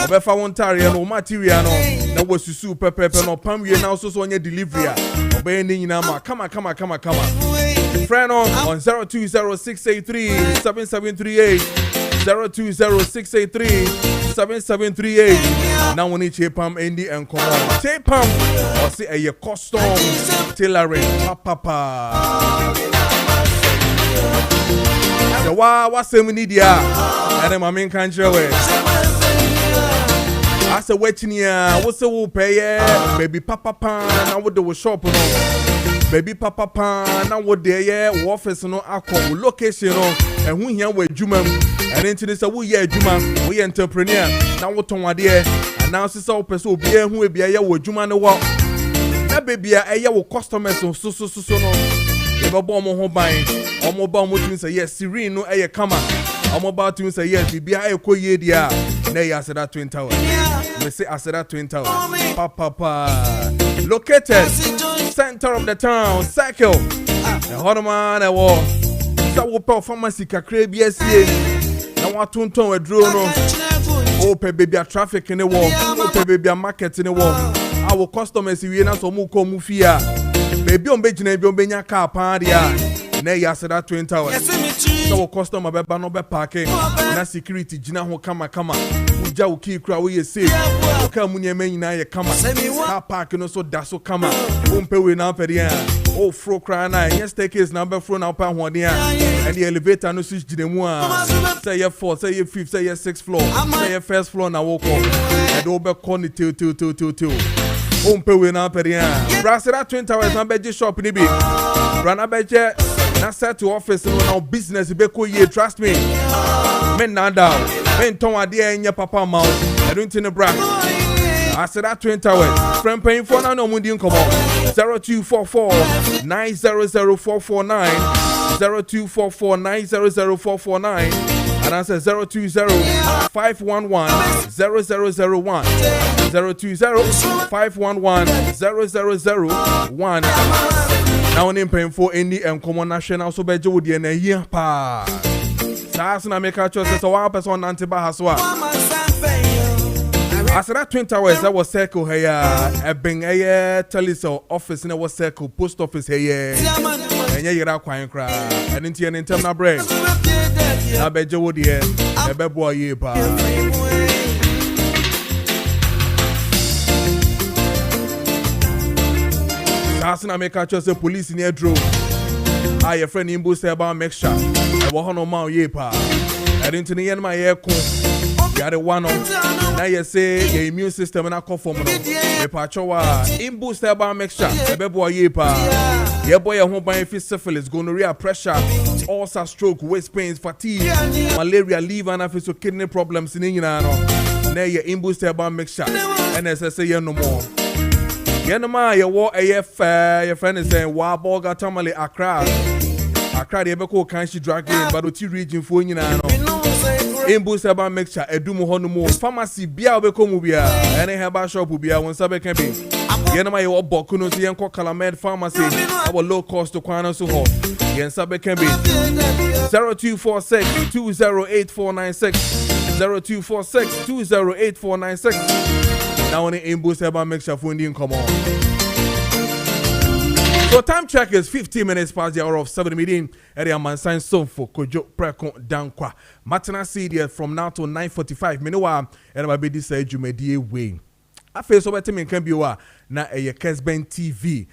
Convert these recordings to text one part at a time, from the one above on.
obefa won tare no material no na wasusu pepepe no pam wie na so onye delivery obey ni nyina ma kama friend on 0206837738 0206837738 now we need Chepam Andy and come on Chepam or say a custom tailoring papa the what's the need ya and my main country way as a waiting ya what's the will pay baby papa pan now what the shop no baby papa pan now what there office no akọ location no and who here we juma and into this we ye juma we entrepreneur now what on there and now say so person obi who e bia ye wo juma no wo na baby a ye wo customers so no e ba bo mo ho ban omo ba mo tun say yes serene no e kama omo ba tun say yes bibia e ko ye dia na ya say that twin tower we say I said that twin tower papa located center of the town circle the Honoman e wo sa wo pe pharmacy kakra bi asie na wa tonton aduro no o pe baby traffic ne wo o pe baby market ne wo our customers we na so mu ko mu fia baby on be gina bi on be nya car pan dia na ya said that twin tower so customer be ba no be parking na security gina ho kama uja uki kra we safe o ka mu nyema nyina ye kama car park no so da so kama o mpe we na pedia o fro kra na yes staircase na be fro na pa ho dia and the elevator no switch gina mu a say ye 4 say ye 5th say ye 6th floor say ye first floor na wo ko and o be call ni till o mpe we na pedia brasera twin towers na be shop ni bi brana be na set to office no now business be ko ye trust me men na down men ton ade enye papa ma I don't think bra I said that twin towers friend paying for na no mundi nkomo 0244900449 0244900449 and I said 020-511-0001 020-511-0001 now name paying for any common national so be jo de na here pa sa na make a choice so one person antiba haswa as that twin towers that was circle here e ben telecell office na was circle post office here enye yira kwan kra and ntie ne ntem na bread na be jo de e be boy ye pa as na make a choice police near drove your friend in boost about mixture e wo hono ma ye pa e didn't ne yen ma ye ko ya de one on na ye say your immune system na call from no e pa chowa in boost about mixture e be boy ye pa ye boy ho ban fi syphilis gonorrhea pressure ulcer stroke waist pains fatigue malaria liver and so kidney problems ni nyina no na ye in boost about mixture and say ye no more Yenoma ye wo AF your friend is saying wa boga tamale Accra the ebeko kan she drag in but oti region fo nyina no Imbu seba mixture edum ho no mo pharmacy bia obeko mu bia ene herbal shop bia won sabe kan bi Yenoma ye wo boku no so yenko Calamed pharmacy our low cost to kwana so ho yen sabe kan bi 0246208496 0246208496 now on the Imbu seba mixture for Indian come on. So time check is 15 minutes past the hour of 7 meeting. Area man sign so for Kojo Preko Dankwah. Matana CD from now to 9:45. Meanwhile, and my baby say Jumedie way. I feel so better me can be wa na a Kessben TV.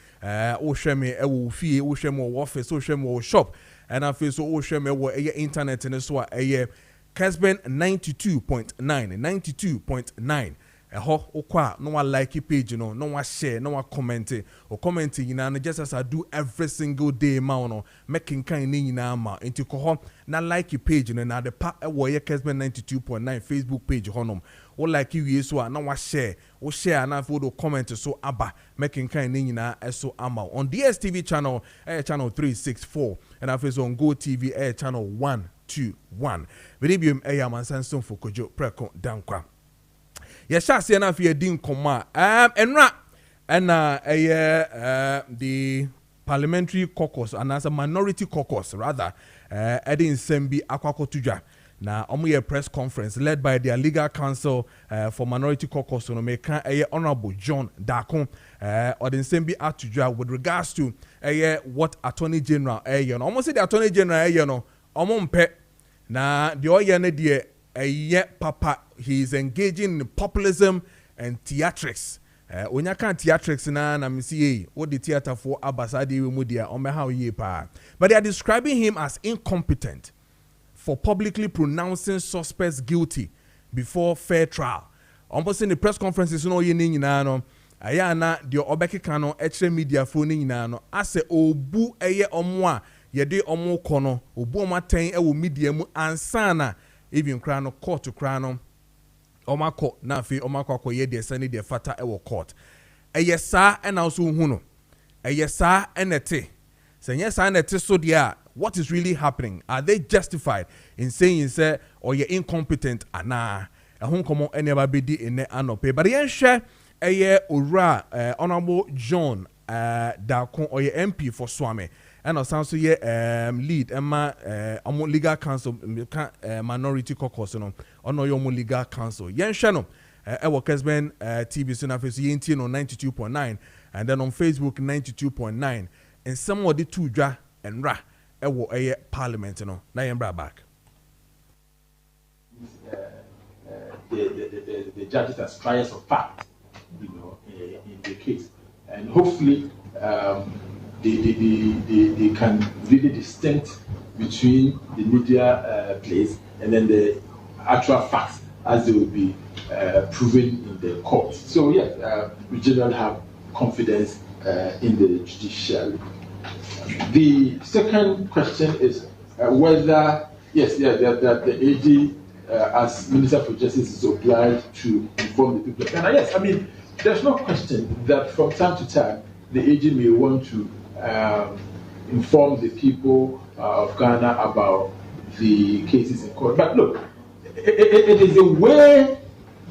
O sheme e wo fie, o sheme wo office, o sheme wo shop. And I feel so o sheme wo internet and so a Kessben 92.9. Eho okwa no one like page no one share no one comment or commenting you just as I do every single day ma no making kind ni nyina ma into ko na like page no na the pa e wo ye Kessben 92.9 Facebook page honom o like you so na wa share na for comment so aba making kind ni nyina so ama on DSTV channel channel 364 and I face on Go TV channel 121 video mansanson for Kojo Preko Dankwah. Yes, I see enough here din koma. Enra the parliamentary caucus and as a minority caucus rather. Edin Sembi Akwakotuja. na omo press conference led by their legal counsel for minority caucus no meka honorable John Dakon or the same be atudwa with regards to what attorney general no almost say the attorney general no omo mpe na the oye ne de papa he is engaging in populism and theatrics. Onya kan theatrics na me see what the theater for abasade we mu dia on how ye pa. But they are describing him as incompetent for publicly pronouncing suspects guilty before fair trial. Almost in the press conferences no ye nyina no aya na the obekeka no extra media for nyina no ase obu omo a ye de omo kono obu omo aten wo media mu ansana even kra no court kra no omako na afi omako akoye de sani de fata ewo court eyesa and also hu no eyesa enete senye sa enete so dia what is really happening? Are they justified in saying say or you're incompetent ana ehun komo eneba bedi ene anope but yen hwe ora honorable John Dakon or MP for Swame and also so lead Emma legal counsel minority caucus no ono your legal counsel yen hwe no Kessben TV so na face yen on 92.9 and then on Facebook 92.9 and some of the two dwa and ra parliament no na yen bra back the judges as triers of fact, in the case, and hopefully they can really distinct between the media place and then the actual facts as they will be proven in the court. So yes, we generally have confidence in the judiciary. The second question is whether the AG as Minister for Justice is obliged to inform the people. And yes, I mean, there's no question that from time to time the AG may want to inform the people of Ghana about the cases in court. But look, it is the way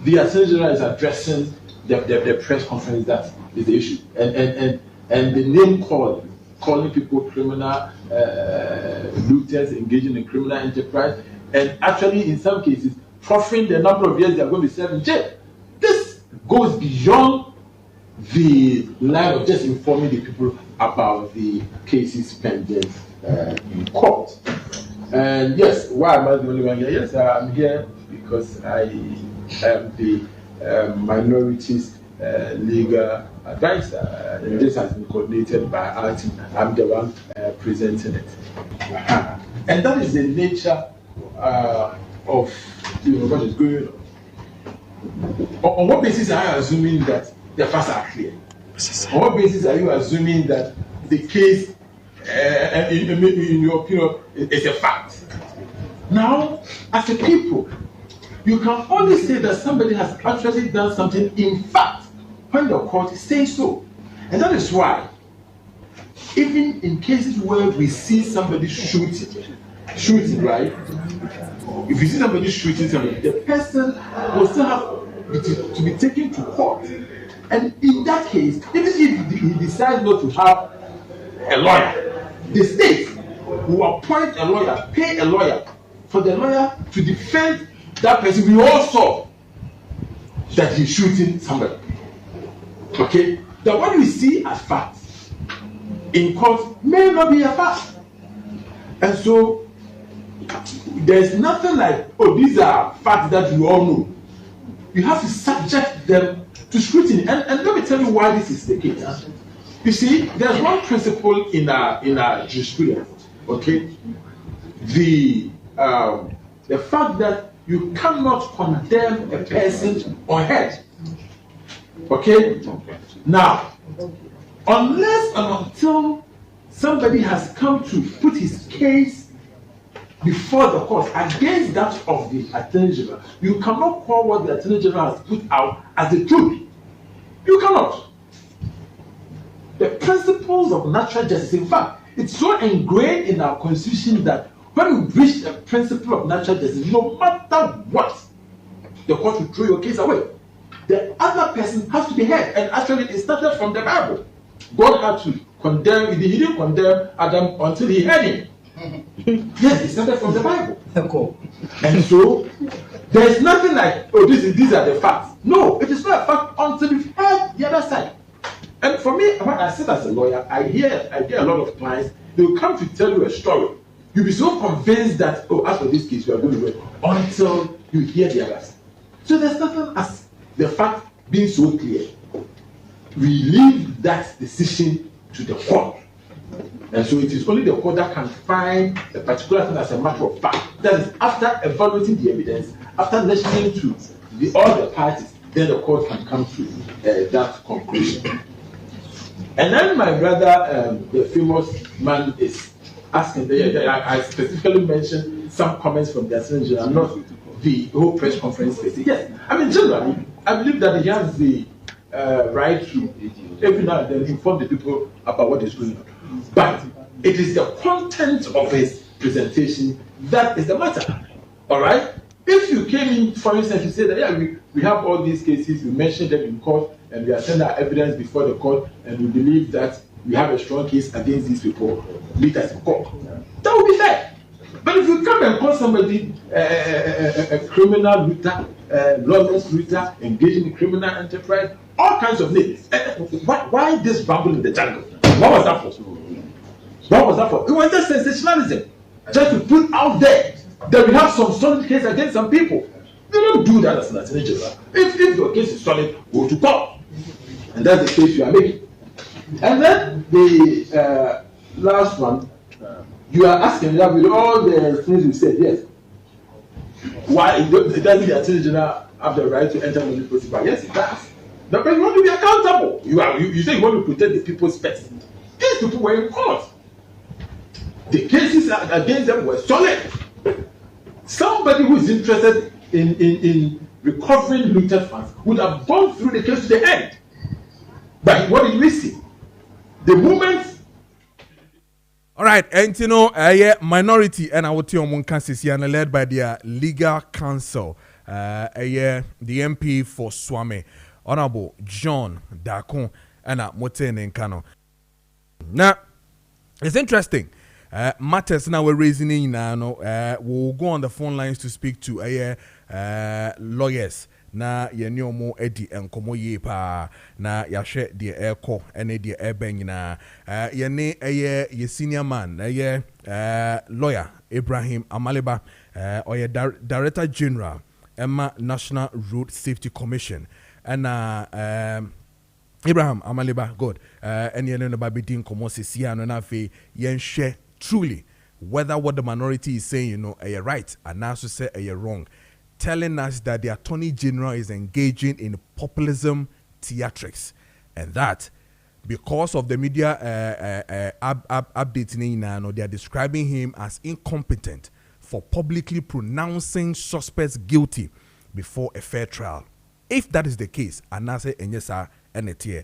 the Attorney General is addressing the press conference that is the issue, and the name calling people criminal looters engaging in criminal enterprise, and actually in some cases proffering the number of years they are going to be served in jail. This goes beyond the line of just informing the people about the cases pending in court. And yes, why am I the only one here? Yes, I'm here because I am the minorities legal advisor. And this has been coordinated by our team. I'm the one presenting it. And that is the nature of what is going on. On what basis are you assuming that the facts are clear? On what basis are you assuming that the case, in your opinion, is a fact? Now, as a people, you can only say that somebody has actually done something in fact when the court says so. And that is why, even in cases where we see somebody shooting, right? If you see somebody shooting somebody, the person will still have to be taken to court. And in that case, even if he decides not to have a lawyer, the state will appoint a lawyer, pay a lawyer, for the lawyer to defend that person. We all saw that he's shooting somebody. Okay? That what we see as facts in court may not be a fact. And so there's nothing like, oh, these are facts that you all know. You have to subject them to scrutiny. And let me tell you why this is the case. You see, there's one principle in our jurisprudence, okay? The fact that you cannot condemn a person on head. Okay? Now, unless and until somebody has come to put his case before the court against that of the Attorney General, you cannot call what the Attorney General has put out as the truth. You cannot. The principles of natural justice, in fact, it's so ingrained in our constitution that when we reach the principle of natural justice, no matter what, the court will throw your case away. The other person has to be heard, and actually it started from the Bible. God had to condemn, he didn't condemn Adam until he heard him. Yes, it started from the Bible. And so there's nothing like, oh, these are the facts. No, it is not a fact until you've heard the other side. And for me, when I sit as a lawyer, I hear a lot of clients, they will come to tell you a story. You'll be so convinced that, oh, as for this case, you are going to win until you hear the other side. So there's nothing as the fact being so clear. We leave that decision to the court. And so it is only the court that can find a particular thing as a matter of fact. That is, after evaluating the evidence, after listening to all the parties, then the court can come to that conclusion. And then my brother, the famous man, is asking, I specifically mentioned some comments from the Attorney General, not the whole press conference. Yes, I mean, generally, I believe that he has the right to every now and then inform the people about what is going on. But it is the content of his presentation that is the matter. All right? If you came in, for instance, you said that, yeah, we have all these cases, we mentioned them in court, and we are sending our evidence before the court, and we believe that we have a strong case against these people, meet us in court. That would be fair. But if you come and call somebody a criminal looter, lawless looter, engaging in criminal enterprise, all kinds of names, why this babble in the jungle? What was that for? What was that for? It was just sensationalism. Just to put out there that we have some solid case against some people. You don't do that as an attorney general. If your case is solid, go to court. And that's the case you are making. And then the last one, you are asking that with all the things you said, yes. Why doesn't the attorney general have the right to enter on the procedure? Yes, it does. But you want to be accountable. You say you want to protect the people's pets. These people were in court. The cases against them were solid. Somebody who is interested in recovering looted funds would have gone through the case to the end. But what did we see? The moment. All right, and you know, minority and our team cases here led by their legal counsel, the MP for Swame, Honorable John Dakon, and Moten Nkano. Now, it's interesting. Matters now we're raising in now. We'll go on the phone lines to speak to lawyers. Na yenyomo edi enkomo ye pa na yahwe de eko ene de eben na yene ye senior man lawyer Ibrahim Amaliba or Director General Emma National Road Safety Commission and Ibrahim Amaliba good and yene no babidin komo sisia no na fe yen share truly whether what the minority is saying, you know, are you right and now to say are you wrong, telling us that the Attorney General is engaging in populism theatrics, and that because of the media updating now, they are describing him as incompetent for publicly pronouncing suspects guilty before a fair trial. If that is the case, and I say enyesa enetier.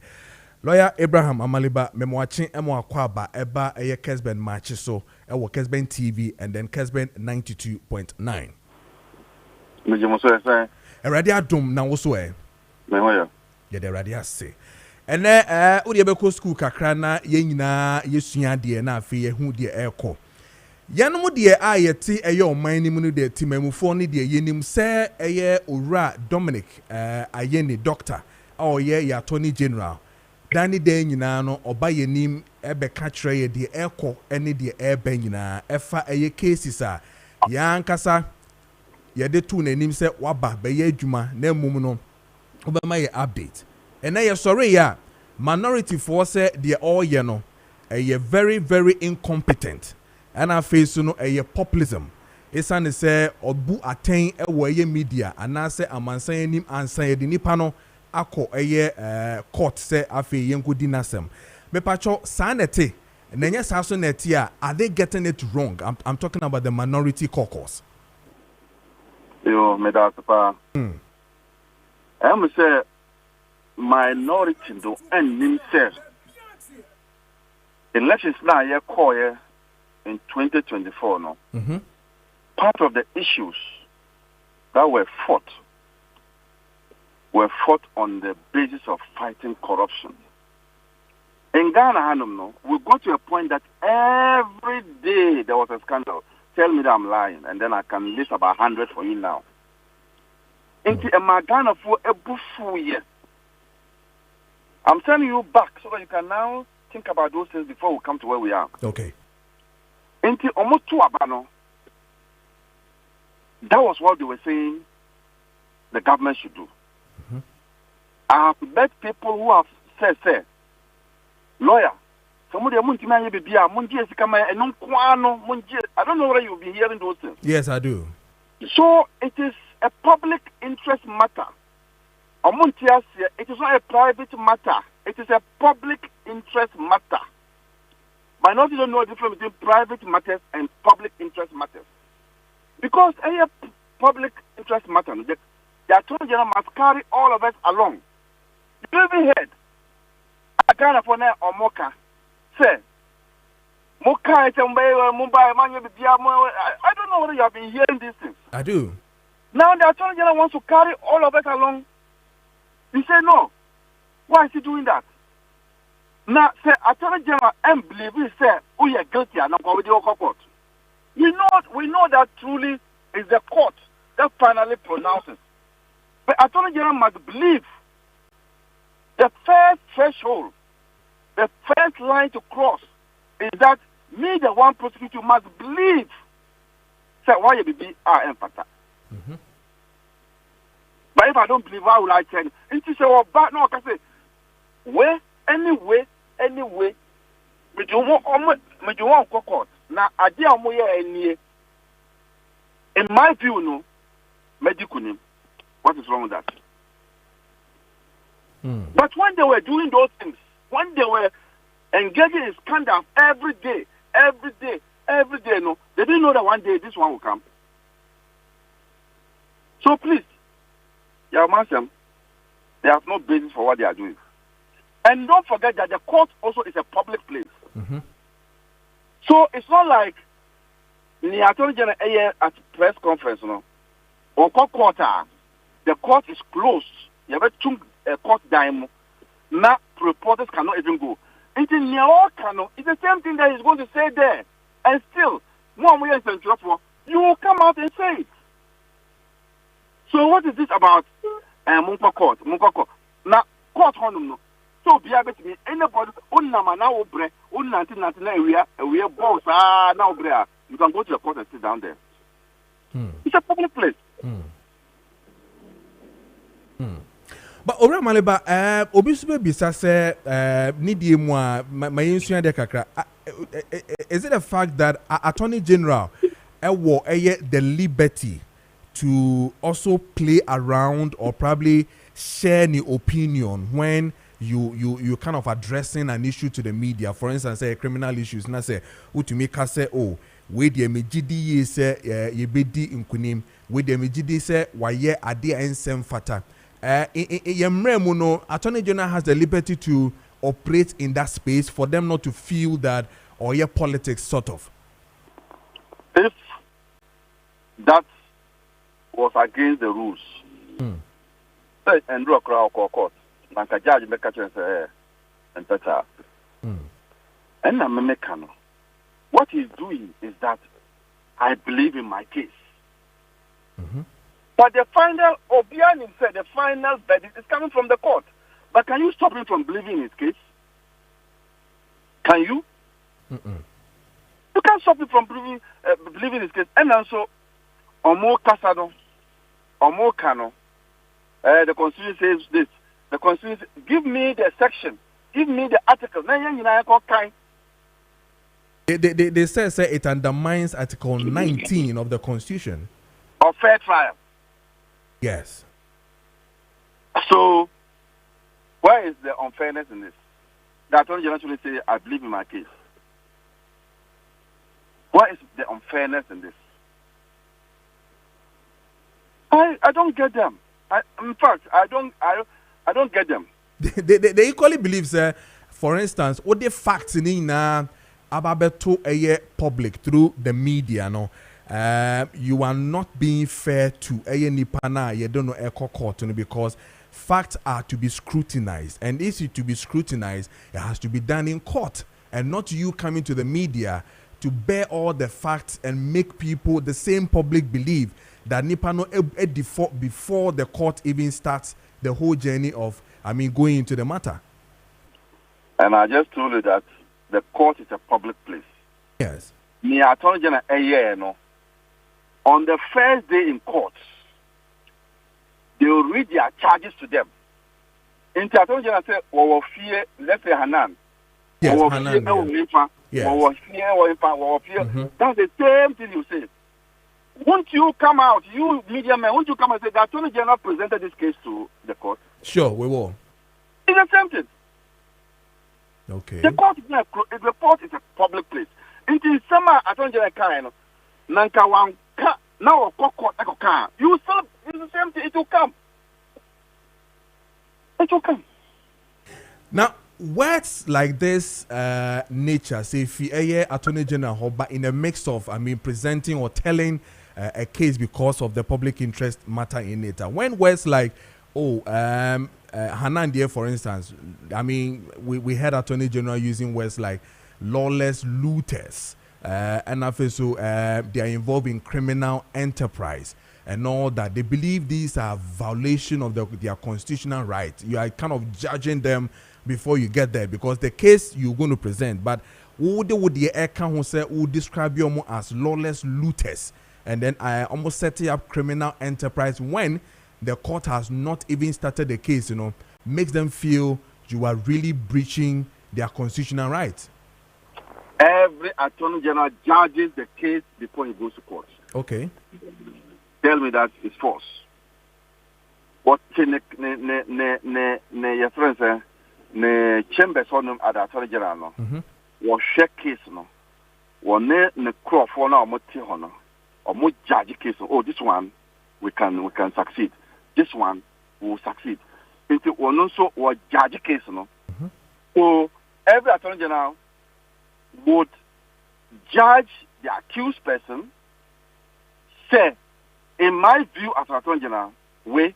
Lawyer Abraham Amaliba memwatching emo akwaba eba Kessben Maakye so ewo Kessben TV and then Kessben 92.9. Eradi adom na wo so ye de eradi ase ene wo de be school kakra na ye nyina yesua de na afi ye hu de ekọ yanom de ayete eye oman ni mu no de timamufo ne de yenim se eye owura Dominic ayeni doctor ye ya Attorney General dani de nyina no oba yenim ebe ka kire ye de ekọ ene de ebe nyina efa eye cases a ya nkasa yede tu nanim se waba be ye adwuma na mum no obema ye update ene ye sorry ya minority for say the all ye no ye very very incompetent and I face no ye populism esane se obu aten ewo ye media anase amansan anim ansan ye nipa no akọ ye court se afi ye nkodi nasem me pacho sanete nenye saso neti are they getting it wrong? I'm talking about the minority caucus. Yo, me da pa. Say minority do and himself. Elections now ye call in 2024 no. Part of the issues that were fought on the basis of fighting corruption. In Ghana, Hanum, no, we got to a point that every day there was a scandal. Tell me that I'm lying, and then I can list about 100 for you now. Into a Ghana for a buffoo year. I'm sending you back so that you can now think about those things before we come to where we are. Okay. Into almost 2 abano. That was what they were saying the government should do. I have met people who have said, lawyer, somebody I don't know whether you'll be hearing those things. Yes, I do. So it is a public interest matter. It is not a private matter. It is a public interest matter. Minorities don't know the difference between private matters and public interest matters. Because any public interest matter, the Attorney General must carry all of us along. You even heard a Ghana for now or Moka say, Moka, I don't know whether you have been hearing these things. I do. Now the Attorney General wants to carry all of us along. He said no. Why is he doing that? Now, say Attorney General and believe he said, oh, you're guilty and I'm going to the court. We know that truly is the court that finally pronounces. But Attorney General must believe the first threshold, the first line to cross is that me, the one prosecutor, must believe. Say, why you be empathize? But if I don't believe, why will I tell you? And she said, well, but no, I can say, where, anyway, me do want court. Now, I did in my view, no, medical name. What is wrong with that? But when they were doing those things, when they were engaging in scandals every day, no, they didn't know that one day this one will come. So please, they have no basis for what they are doing. And don't forget that the court also is a public place. So it's not like the Attorney General at press conference, no, or court, the court is closed. You have a court dime. Now reporters cannot even go. It's the same thing that he's going to say there. And still, you will come out and say it. So what is this about Munka court? Now, court no. So be able to be anybody now we are boss now you can go to the court and sit down there. It's a public place. But Ora Maleba, Obisube Bisa say, Nidi Mwa, my insurer de Kakra. Is it a fact that Attorney General the liberty to also play around or probably share the opinion when you kind of addressing an issue to the media, for instance, say criminal issues, na say utumika say oh we the mejidi say ye bedi nkunim we the mejidi say waye ade ensem fata yemremu no Attorney General has the liberty to operate in that space for them not to feel that or yeah politics sort of. If that was against the rules, and draw a crowd court. Like a judge make a say, and better. And I'm a mechanic. What he's doing is that I believe in my case. But the final, Obian said, the final verdict is coming from the court. But can you stop him from believing in his case? Can you? You can't stop him from believing in his case. And also, Omo Casado, Omo Kano, the Constitution says this. The Constitution, give me the section, give me the article. They say it undermines Article 19 of the Constitution. Of fair trial. Yes. So, where is the unfairness in this? The Attorney General should say, I believe in my case. Where is the unfairness in this? I don't get them. In fact, I don't get them. They equally believe, sir, for instance, what the facts in ababeto a public through the media, no, you are not being fair to a nipana, you don't know echo court because facts are to be scrutinized, and if it to be scrutinized, it has to be done in court, and not you coming to the media to bear all the facts and make people, the same public, believe that nipa no a default before the court even starts the whole journey of, going into the matter. And I just told you that the court is a public place. Yes. Me Attorney General, no. On the first day in court, they will read their charges to them. In the Attorney General say, "Our fear, let's say Hanan." Yes, our Hanan. Yes. Our fear. That's the same thing you say. Won't you come out, you media men? Won't you come and say the Attorney General presented this case to the court? Sure, we will. It's the same thing. Okay. The court is a public place. It is summer Attorney General kind. Nanka wan now court you still it's the same thing. It will come. It will come. Now, words like this nature, say if Attorney General, but in a mix of presenting or telling a case because of the public interest matter in it. When words like Hanan there, for instance, we heard Attorney General using words like lawless looters, and also they are involved in criminal enterprise and all that. They believe these are violation of their constitutional rights. You are kind of judging them before you get there because the case you're going to present, but would the account who say will describe you as lawless looters, and then I almost setting up criminal enterprise when the court has not even started the case, makes them feel you are really breaching their constitutional rights. Every Attorney General judges the case before he goes to court. Okay. Tell me that is false. What your friends ne chambers on at the Attorney General no. What share case no. What ne crop for now mo ti hono. Or mo judge case. Oh, this one we can succeed. This one will succeed. It will also or judge case no. So every Attorney General would judge the accused person, say, in my view as an Attorney General, way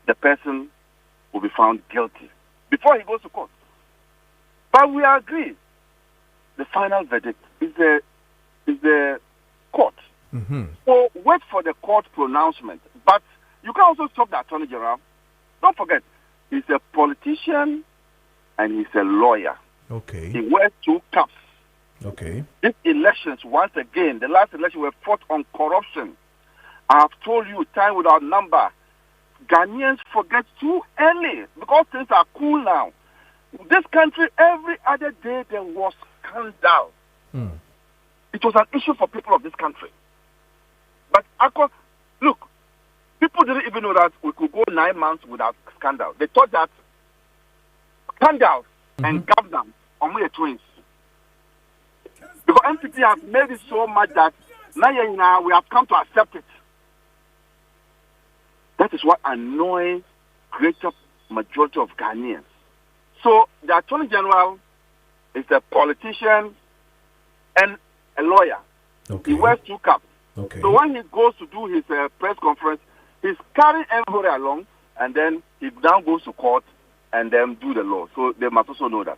the person will be found guilty before he goes to court. But we agree the final verdict is the court. So wait for the court pronouncement. But you can also stop the Attorney General. Don't forget, he's a politician and he's a lawyer. Okay. He wears two caps. Okay. These elections, once again, the last election were fought on corruption. I have told you time without number. Ghanaians forget too early because things are cool now. This country, every other day there was scandal. It was an issue for people of this country. But look, people didn't even know that we could go 9 months without scandal. They thought that scandals and governance are mere twins. Because NPP has made it so much that now we have come to accept it. That is what annoys greater majority of Ghanaians. So the Attorney General is a politician and a lawyer. Okay. He wears two caps. Okay. So when he goes to do his press conference, he's carrying everybody along, and then he now goes to court and then do the law. So they must also know that.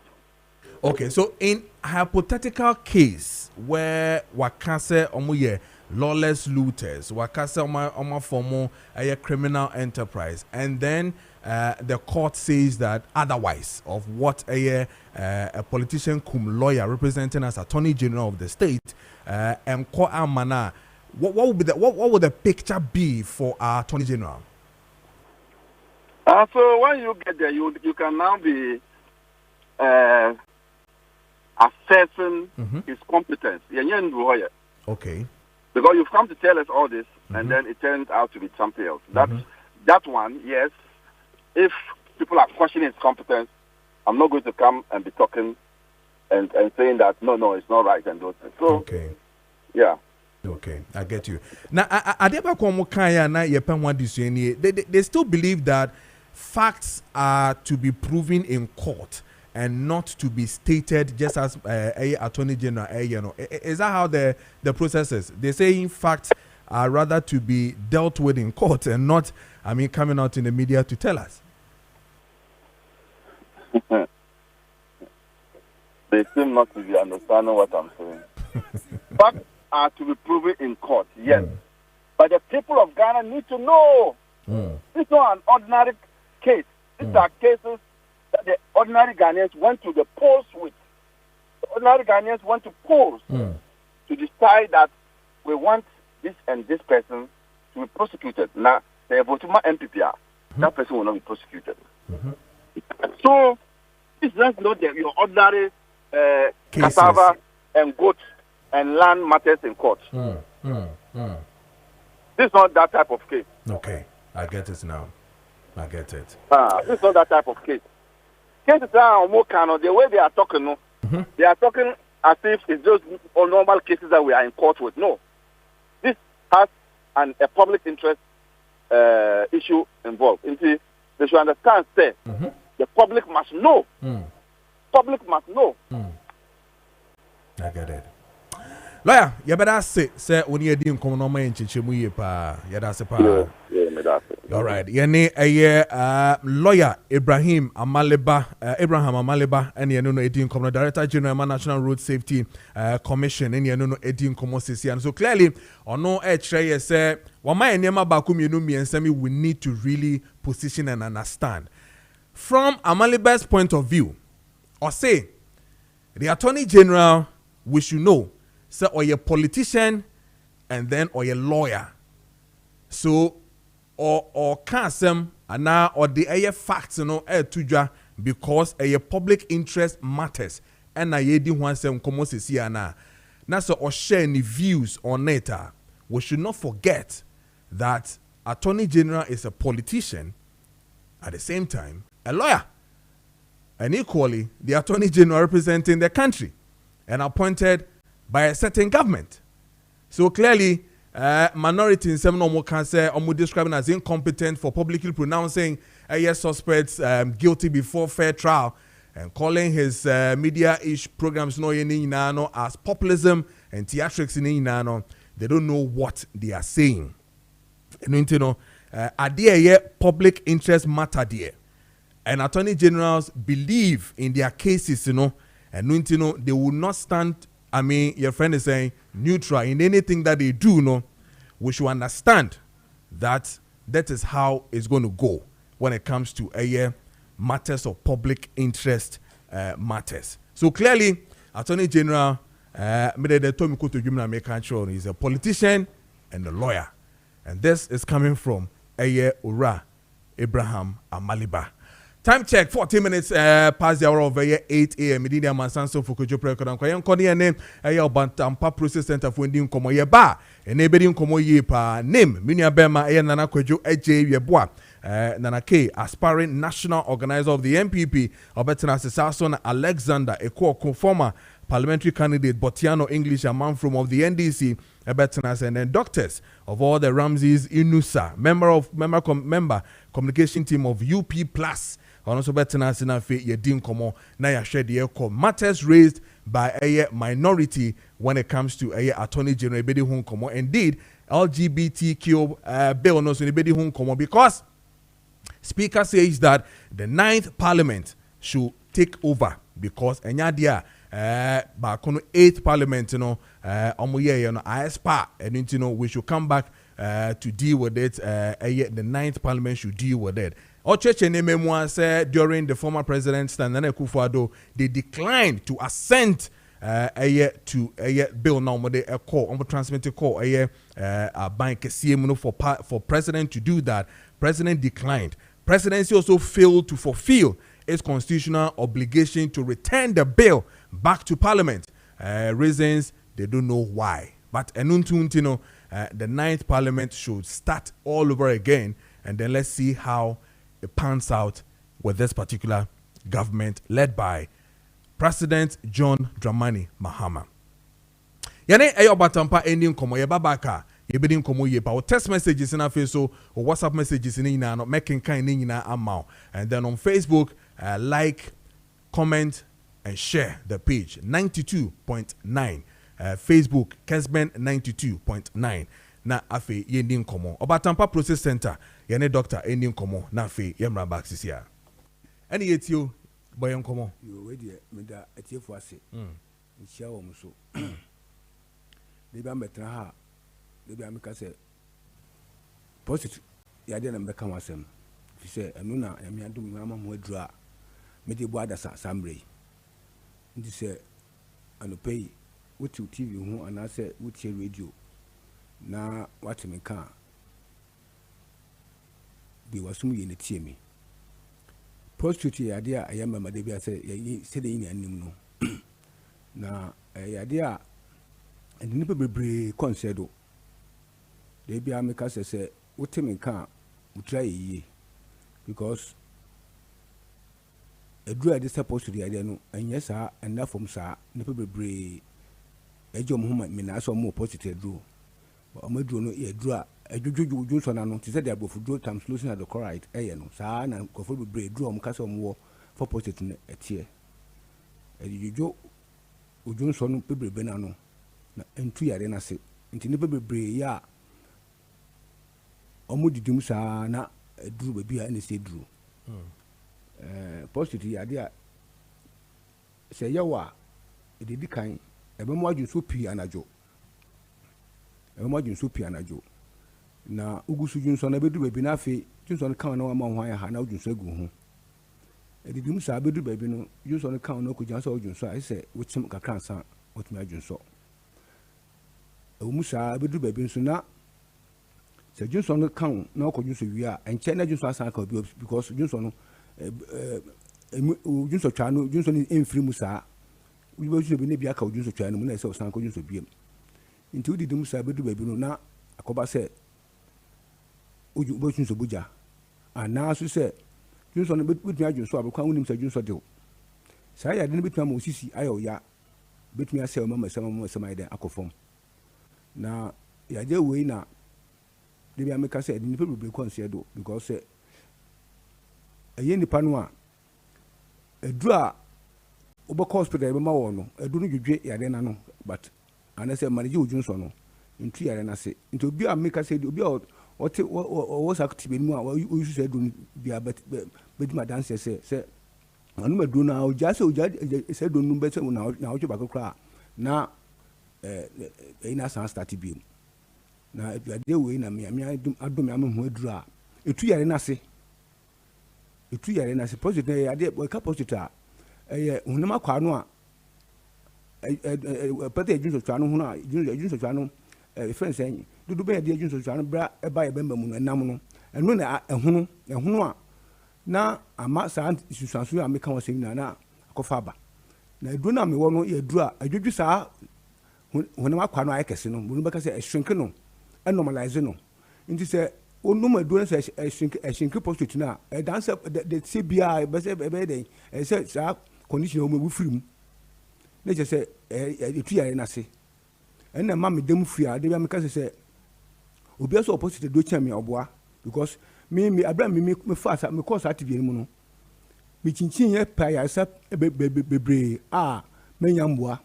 Okay, so in a hypothetical case where wakase omuye lawless looters, wakase oma formo a criminal enterprise, and then the court says that otherwise of what a politician cum lawyer representing as Attorney General of the state and court amana, what would the picture be for our Attorney General? So when you get there, you can now be assessing his competence. Okay. Because you've come to tell us all this, and then it turns out to be something else. That one, yes. If people are questioning his competence, I'm not going to come and be talking and saying that no, it's not right and those things. So, okay. Yeah. Okay, I get you. Now, they still believe that facts are to be proven in court and not to be stated just as Attorney General. Is that how the process is? They say in fact are rather to be dealt with in court and not, coming out in the media to tell us? They seem not to be understanding what I'm saying. Facts are to be proven in court, yes. But the people of Ghana need to know. This is not an ordinary case. These are cases that the ordinary Ghanaians went to the polls with. The ordinary Ghanaians went to polls to decide that we want this and this person to be prosecuted. Now, the Votuma MPPR, that person will not be prosecuted. So, this is not your ordinary cassava and goat and land matters in court. This is not that type of case. Okay, I get it now. I get it. This is not that type of case. Cases are more kind of the way they are talking. They are talking as if it's just normal cases that we are in court with. No, this has a public interest issue involved. They should understand, say, the public must know. Public must know. I get it. Lawyer, you better say when you're doing come on my chichimu pa. Yeah, that's a pa. All right. Lawyer Abraham Amaliba, and you know Edin Commo Director General National Road Safety Commission, and you know Edin Commo CC. And so clearly, on no say one my nema bakum you know me and Sammy we need to really position and understand. From Amaliba's point of view, or say the Attorney General, we should know, say, or a politician and then or a lawyer. So, or cancel and now or the air facts, tuja because a public interest matters. And I didn't want some commosi now so or share any views on it. We should not forget that Attorney General is a politician, at the same time, a lawyer. And equally, the Attorney General representing the country and appointed by a certain government. So clearly, minority in some normal can say or describing as incompetent for publicly pronouncing suspects guilty before fair trial and calling his media-ish programs as populism and theatrics in they don't know what they are saying. And public interest matter there. And attorney generals believe in their cases, and they will not stand. Your friend is saying neutral in anything that they do. We should understand that is how it's going to go when it comes to matters of public interest matters. So clearly, Attorney General, is a politician and a lawyer, and this is coming from Ura Abraham Amaliba. Time check, 14 minutes past the hour of 8 a.m. Medina Mansanso for Kojo Preko Dankwah. Yon kodi name Bantampa Process Center for Indian Komo ye ba. Enebedi Komo ye pa name. Minya Bema Nana Kojo Eje Yeboa. Nana K, aspiring national organizer of the MPP. Obetana Sesason Alexander, a former parliamentary candidate, Botiano English, a man from of the NDC, Ebetanas, and then doctors of all the Ramses Inusa, member communication team of UP Plus. Also Betanas in a Yedin Komo, Naya Shedi matters raised by a minority when it comes to a Attorney General Bedi Hun Komo. Indeed, LGBTQ bill no so Bedi Hun Komo because Speaker says that the 9th Parliament should take over because Enyadia bakono 8th Parliament ISPA and we should come back to deal with it. The 9th Parliament should deal with it. Ocheche Nememwa said during the former president Nana Akufo-Addo they declined to assent to a bill now they a call transmitted call a bank for president to do that. President declined. Presidency also failed to fulfill its constitutional obligation to return the bill back to Parliament. Reasons they don't know why. But the 9th Parliament should start all over again, and then let's see how it pans out with this particular government led by President John Dramani Mahama. Yane ayo batampa ending komo ye babaka ye bedin komo ye pa text messages in our face or WhatsApp messages in ina no making kind in ina amount, and then on Facebook like, comment and share the page 92.9 Facebook Kessben 92.9. na afe yendi nkomo Obatampa Process Center yene doctor endi nkomo na afe yemra back sisia ene yetio boy nkomo yo we de me da atiefo ase nchia wo mso de ba metra ha de bi ameka se positive ya de na mbeka wasem fi se enu na yame adum ama ho aduru a me de bo adasa samre ndi se anopei wuti TV ho anase wuti radio na watime ka bi wasum ye ne tie mi prostitute ya de a ayama made bi ase ye se de yin anim no na ya de a ndini pe bebre concedo de bi ameka se wotime ka utra ye because edru ade supposed to the no anya saa ena from saa ne pe bebre ejo mo homa me na so mo positive edru o madru no ye edru a edwodwo so na no ti se de abofu dro times solution at the correct eye no saa na kofo bebre edru o mo ka se mo for positive ne etie edwodwo odwo so no pe bebre na no na entu yare na se nti ne pe bebre ya o mo didim saa na edru ba bia ne se edru positive ya dia se yawa edidi kan ebe mo adwun so pi anajo na ugusu dwunso na bedu baby na afi dwunso no kan na wa ma ho ya ha na dwunso agu ho edidi mu sa bedu baby no dwunso no kan na ko gyan so dwunso a se wotim kakra nsa wotimi adwunso mu sa bedu baby nso na se dwunso no kan na ko dwunso wi a enche na dwunso asan ka obi because dwunso no dwunso twa no dwunso ni emfiri mu sa wibo dwunso bi ne bia ka dwunso twa no mu na se osan ko dwunso biem nti udidi mu sa bedu baby no na akoba se uju bo dwunso buja ana so se dwunso no betumi adwunso abekwa wonim se dwunso de sa ya de ne betumi ma osisi ayo ya betumi ase o mama sama ide akofom na ya je we na de bia meka se de ne pe bebre konse do because eye nipa no a edu a obekọ hospital ebe ma wo no edu no dwedwe yare na no but anase manage ojunso no ntu yare na se nti obi a meka se obi a ote o sakti be mu a o se edu bia beduma dance se anu medu na o ja se se edu nu be se na o twa bakokra na ina san start bi na de we na me adom am ho aduru a etu yare na se positive ya de ka positive eh hunama kwa no a pete ejun so no hu na ejun so no friends en dudu be de ejun so no bra e ba ye bemba mu no enam no enu na ehunu a na ama sa susansu a meka wasem na akofa aba na edu na me wo no ye duru a adwodwu sa hunama kwa no ayekese no mu no beka se shrink no e normalize no nti se onum edu se shrink prostitute na e dance the CBI be se be dey e se sa condition o me firim na je se etu yare na se en na me dem fia de bia me ka se obi so opposite do chame oboa because me abram me fast me course active mu no me chinchin ye pa ya sa bebre a me nyamboa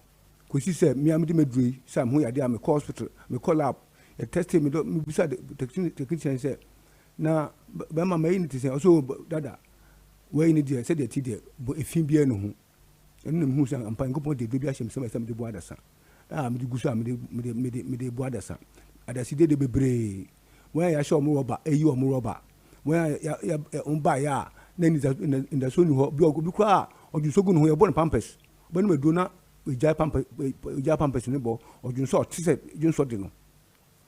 ko si se me am de medrui sam ho yade a me hospital me call up e test me do me bisa technician say na ba ma me ni say so dada we ni dia say de ti de efin bia no ho enu mu san ampan ko de do bia hyem se de bo adasa me de gusu me de bo adasa adasi de bebre when ya show mo roba eyi o mo roba when ya umba ya na ni in so ni ho bi kwa ojusogu no ho ya bo pampers bo ni medu na ejai pampers ni bo ojunso tise junso de no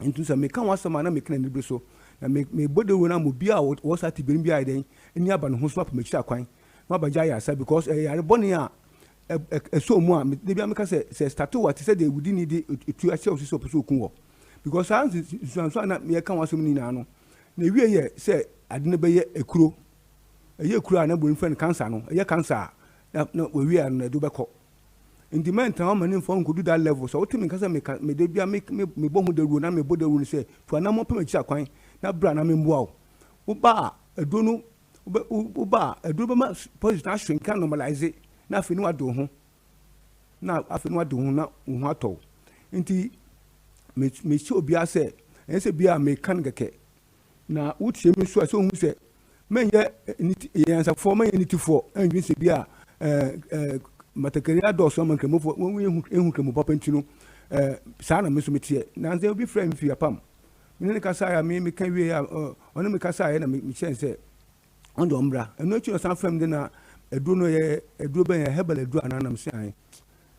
ntu se me kan wasama na me kan ni so na me bode wo na mo bia wo sa ti berim bia den ni aba no ho so pa me kira kwan ma ba ja ya sa because yare boni a so mu a de bia me ka se start what say they would need to yourself so person kun wo because so na me kan wasam ni na no na wie ye se ade ne be ye ekuro na bo friend cancer no ye cancer na we wie na do be ko in man tan man for nko do that level so what me kasa me de bia me bo hu de ru na me bo de ru say to na mo pa me kira kwan na bra na me mboa wo ba edo no wo ba edo be ma position shrink can normalize na afi no ado ho na wo ho ato nti me chi obi ase and say be a mechanic. Now, would she mean so? So, who said, men, yes, a former unity for, and you say, be a Matacaria door, someone can move when we can move up into Sana Miss Mitier. Now they'll be friends for your pump. Minicasa, me can we on the Micasa and me chance on the umbra, and not your son from dinner, a druno, a druba, a hebel, a dru, and I'm saying.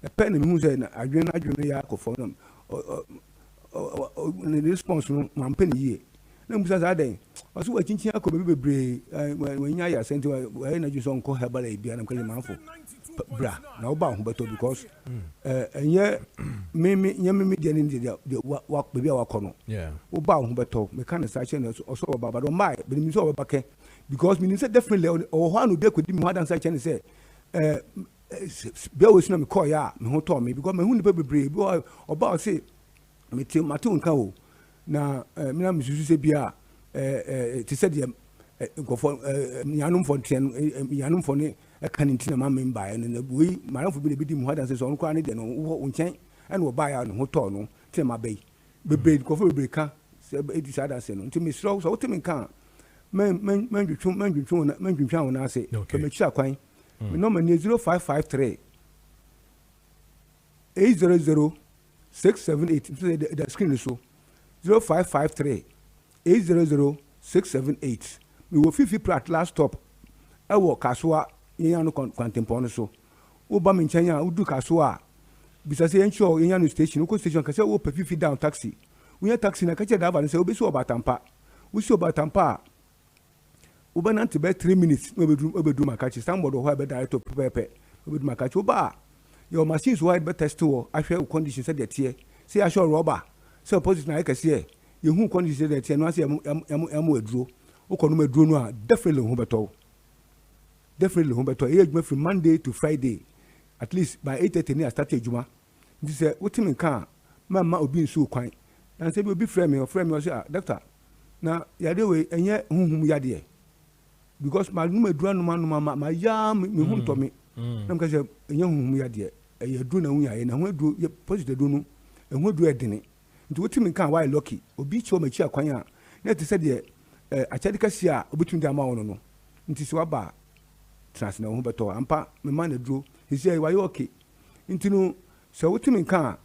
A pen who said, I didn't Yako for them. In response from 1 penny year. No, Mrs. Ade, I saw a chinchilla could be brave when I sent to a energy song called Herbal A. and I'm calling my bra, now bound, but because and yet, Mimi, Yammy, India, the walk with our corner. Yeah. Oh, bound, but talk, mechanic section or so about, but on my, but in so back because Minister definitely or one who deal with him more than such and say, Bill was not call ya, who told me because my wound baby brave boy or about say, me till my tune cow. Now, Madame Susebia, to said go for Yanum for 10, Yanum for a canning mamma by, and we, my own forbid bit more than says on cranny than on chain, and will buy out and hotel, tell my bay. The bait go for a breaker, said it is other saying, to me slow, so to me can't. Men you found, I say, from a chaquine. My number is 0553 800 678. The screen is so 0553 800 678. We will 50 plat last stop. I walk Kaswa, Yano Quantimpon so. Obama in China, who do Kaswa. Because I ensure in Yano station, no station can say, oh, 50 down taxi. We are taxi in a catch and say, we saw about Tampa. We saw about Tampa. Uba nanti be 3 minutes we do my catch somebody who be direct to prepare we do my catch uba your machines who be test to ahwe conditions said that here say assure rubber so opposite na ka say you who conditions that here no say am aduro uko no aduro no definitely hu beto e from Monday to Friday at least by 8:30 near start ejuma this say wetin kan mama obi nso kwan and say be frame me say doctor na yade we enye hunhum yade because my room drum no my yam me hu to me na mka say enye hunhum yade e dru na hu ya na hu dru ye positive dru no e hu dru edene nti wetin kan why lucky obi chi o machi akwan a na te say de achadika sia obetun de ama wono no nti so aba trans na hu beto ampa me man dru he say why okay nti no so wetin kan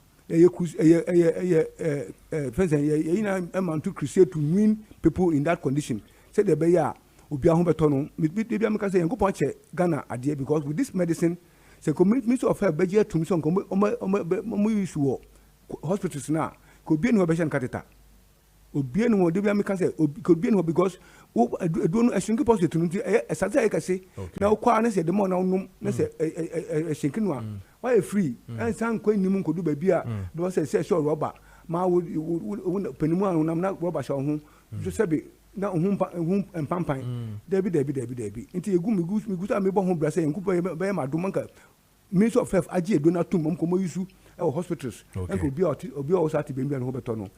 friends you know amount to crusade to win people in that condition say the be ya obi ahun beto no me can say enko ponche Ghana ade because with this medicine say commitment of health budget to me so omo use wo hospitals na ko bi no be shan catheter obi no de bi can say ko bi no because do no shinki positive no exactly I can say na kwa na say the more na unum na say shinki no why free and san ko nimu ko do ba bia do say sure rubber ma wo penimu anam na rubber sha ho so say na hum empampan debi nti egu mi gusa me bo ho bra say enkupo be ma do manka ministry of health agi edo na tum ko mo yusu e hospitals and ko obi o sati be mi no beto no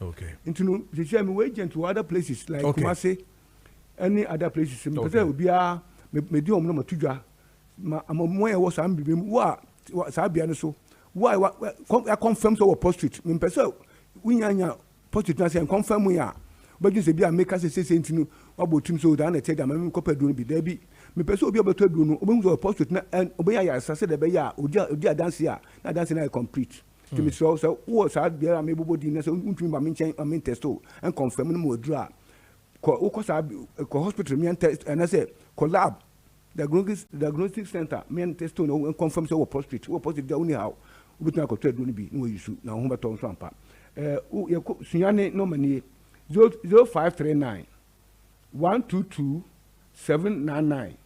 nti no they share me agent to other places like Kumasi any other places because obi a me di omno matudwa ma mo e wo sam bibe wa sa bia no so why confirm so prostrate me person winyanya prostrate na say confirm ya but you say bia make us say ntinu wabotum so da na tell them me kopa do no bi da bi me person obi obeto do no obi so prostrate na obi ya asase da be ya odi dance ya na dance na complete to me so wo sa bia me bobodi na so untumi ba me chen me testo and confirm no mo dura ko sa ko hospital me test and I say collab diagnostic center me testo no confirm so prostrate wo positive da anyhow obitu na ko trade no bi no use na ho beto so ampa ye ko sunyane no mani 0539 122 799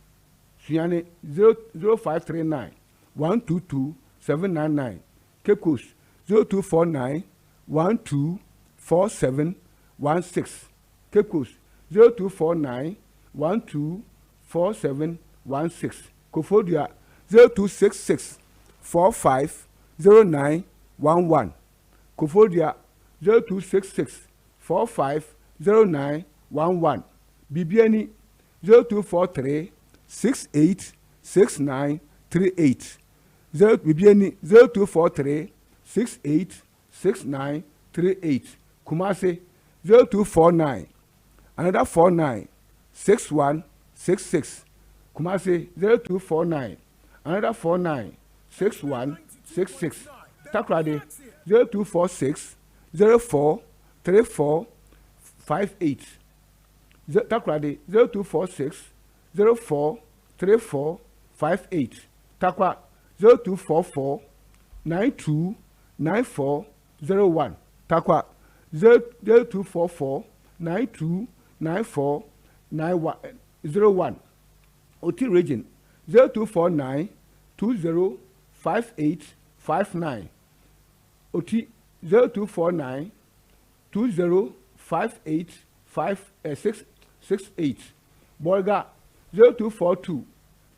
sunyane 0539 122 799 Kekos 0249 124716 Kekos 0249 124716 Kofodia 0266 450911 Kofodia 0266 450911 Bibiani 0243 686938 Bibiani 0243 686938 Kumasi 0249 another 49 6166. Kumasi 0249 another 49 6166. Takrade 0246 04 34 58. Takrade 0246 04 34 58. Takwa 0244 92 94 01. Takwa 0244 92 94 01. OT region 0249 20 5859. OT 0249 20 5858. Bolga 0242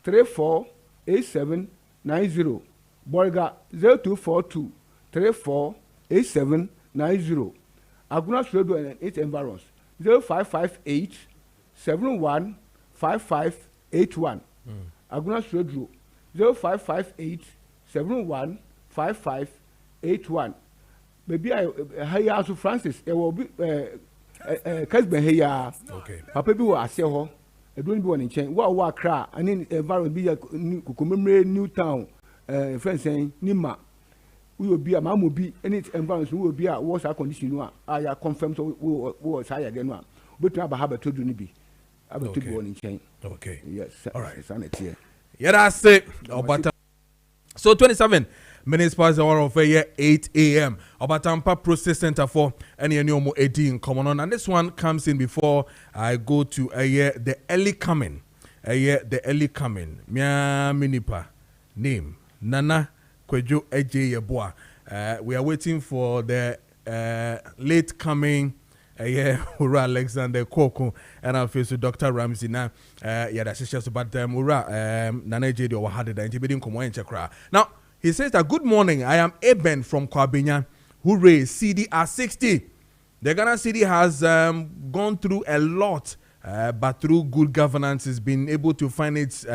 34 8790. Bolga 0242 34 8790. Aguna Stredo and 8 environs 0558 71 5581. Aguna Stredo 0558 71 5581. Maybe I hire to Francis. It will be Kessben here. Okay. Papa bi wa ase ho. Edun bi won nchen. Wa kra ani environment bi kokomemre New Town friend saying Nima. We will be a mamu bi any environment we will be a what's our condition no a ya confirm so we was higher than one. But na ba ha ba to do ni bi. Aba to bi won nchen. Okay. Yes. All right. Sanity. Yeah, that's it. So 27 minutes past the hour of 8 a.m. Obatampa Process Center for any more 18 common on. And this one comes in before I go to the early coming. The early coming. Mia Minipa. Name. Nana Kojo Preko. We are waiting for the late coming Ura Alexander Koko and I'll face Dr. Ramsey now. That's just about them. Ura Nana Jedi or had it. Now, he says that good morning, I am Kessben from Kwabenya, who raised CD at 60. The Ghana CD has gone through a lot, but through good governance, has been able to find its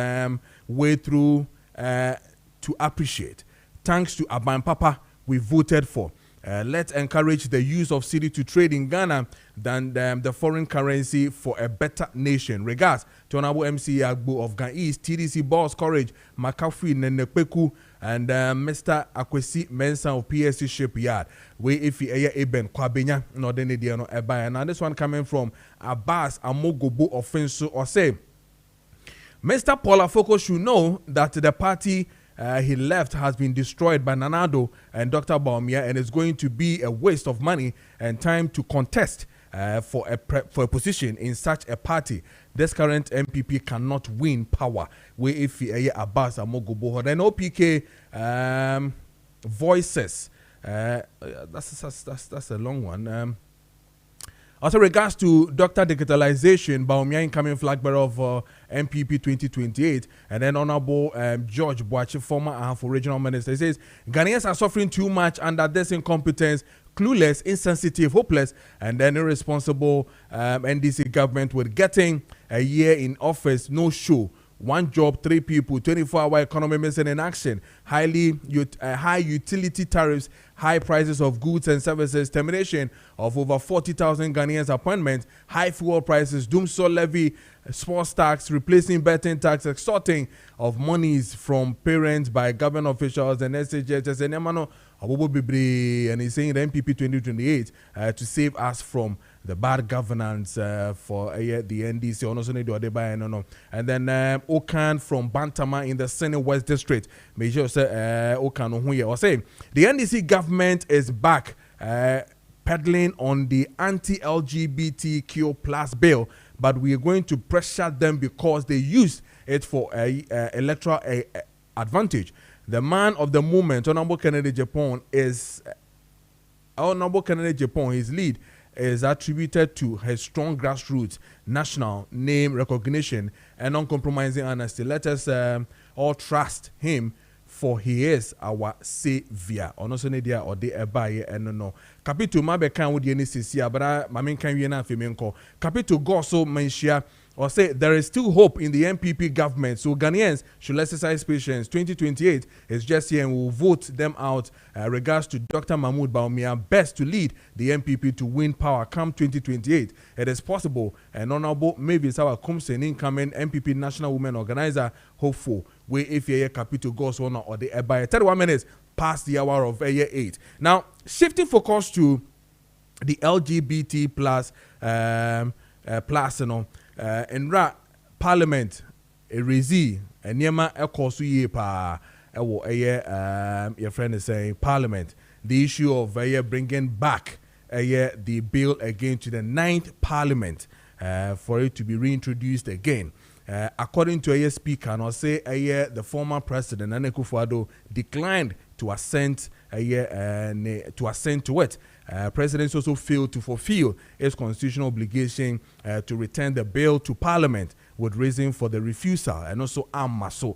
way through to appreciate. Thanks to Aban Papa, we voted for. Let's encourage the use of CD to trade in Ghana than the foreign currency for a better nation. Regards to Honorable MC Agbo of Ghana East, TDC Boss Courage, Makafui Nenepeku, and Mr. Akwesi Mensa of PSC Shipyard. We if you Kessben Kwabenya, no then no Ebaya. Now this one coming from Abbas Amogobo Offenso or say, Mr. Paul Afoko should know that the party he left has been destroyed by Nanado and Dr. Baumia, and it's going to be a waste of money and time to contest for a position in such a party. This current MPP cannot win power. We if Abbas Amogobo then OPK voices. That's a long one. Also, regards to Dr. Digitalization, Baumia incoming flag bearer of MPP 2028, and then Honorable George Boachi, former Ahafo regional minister, he says Ghanaians are suffering too much under this incompetence, clueless, insensitive, hopeless, and then irresponsible NDC government with getting a year in office, no show. One job, 3 people, 24-hour economy missing in action, high utility tariffs, high prices of goods and services, termination of over 40,000 Ghanaians appointments, high fuel prices, doomsday levy, sports tax, replacing betting tax, extorting of monies from parents by government officials and SHS and Emano Abubu, and he's saying the MPP 2028 to save us from the bad governance for the NDC. And then Okan from Bantama in the Senate West District. Make sure say Okan or say the NDC government is back peddling on the anti-LGBTQ plus bill, but we are going to pressure them because they use it for electoral advantage. The man of the movement, Honorable Kennedy Japan, his lead is attributed to his strong grassroots, national name recognition, and uncompromising honesty. Let us all trust him, for he is our savior. Onosonedia or de ebaye enono. Capito mabe kan wodi eni sisia, but mamen kan wi na afemenko. Capito go so menshia or say there is still hope in the MPP government. So Ghanaians should exercise patience. 2028 is just here and we'll vote them out. Regards to Dr. Mahmoud Bawumia, best to lead the MPP to win power come 2028. It is possible. And Honorable Mavis Awa Kumsen, incoming MPP National Women Organizer, hopeful. We if you capital goes on or the by 31 minutes past the hour of 8. Now, shifting focus to the LGBT plus plus, you know, and Parliament erezi enema ekosu ye pa ewo your friend is saying Parliament the issue of bringing back the bill again to the 9th Parliament for it to be reintroduced again. According to a speaker, and say the former president Nana Akufo-Addo declined to assent to it. President also failed to fulfill its constitutional obligation to return the bill to Parliament with reason for the refusal and also amaso.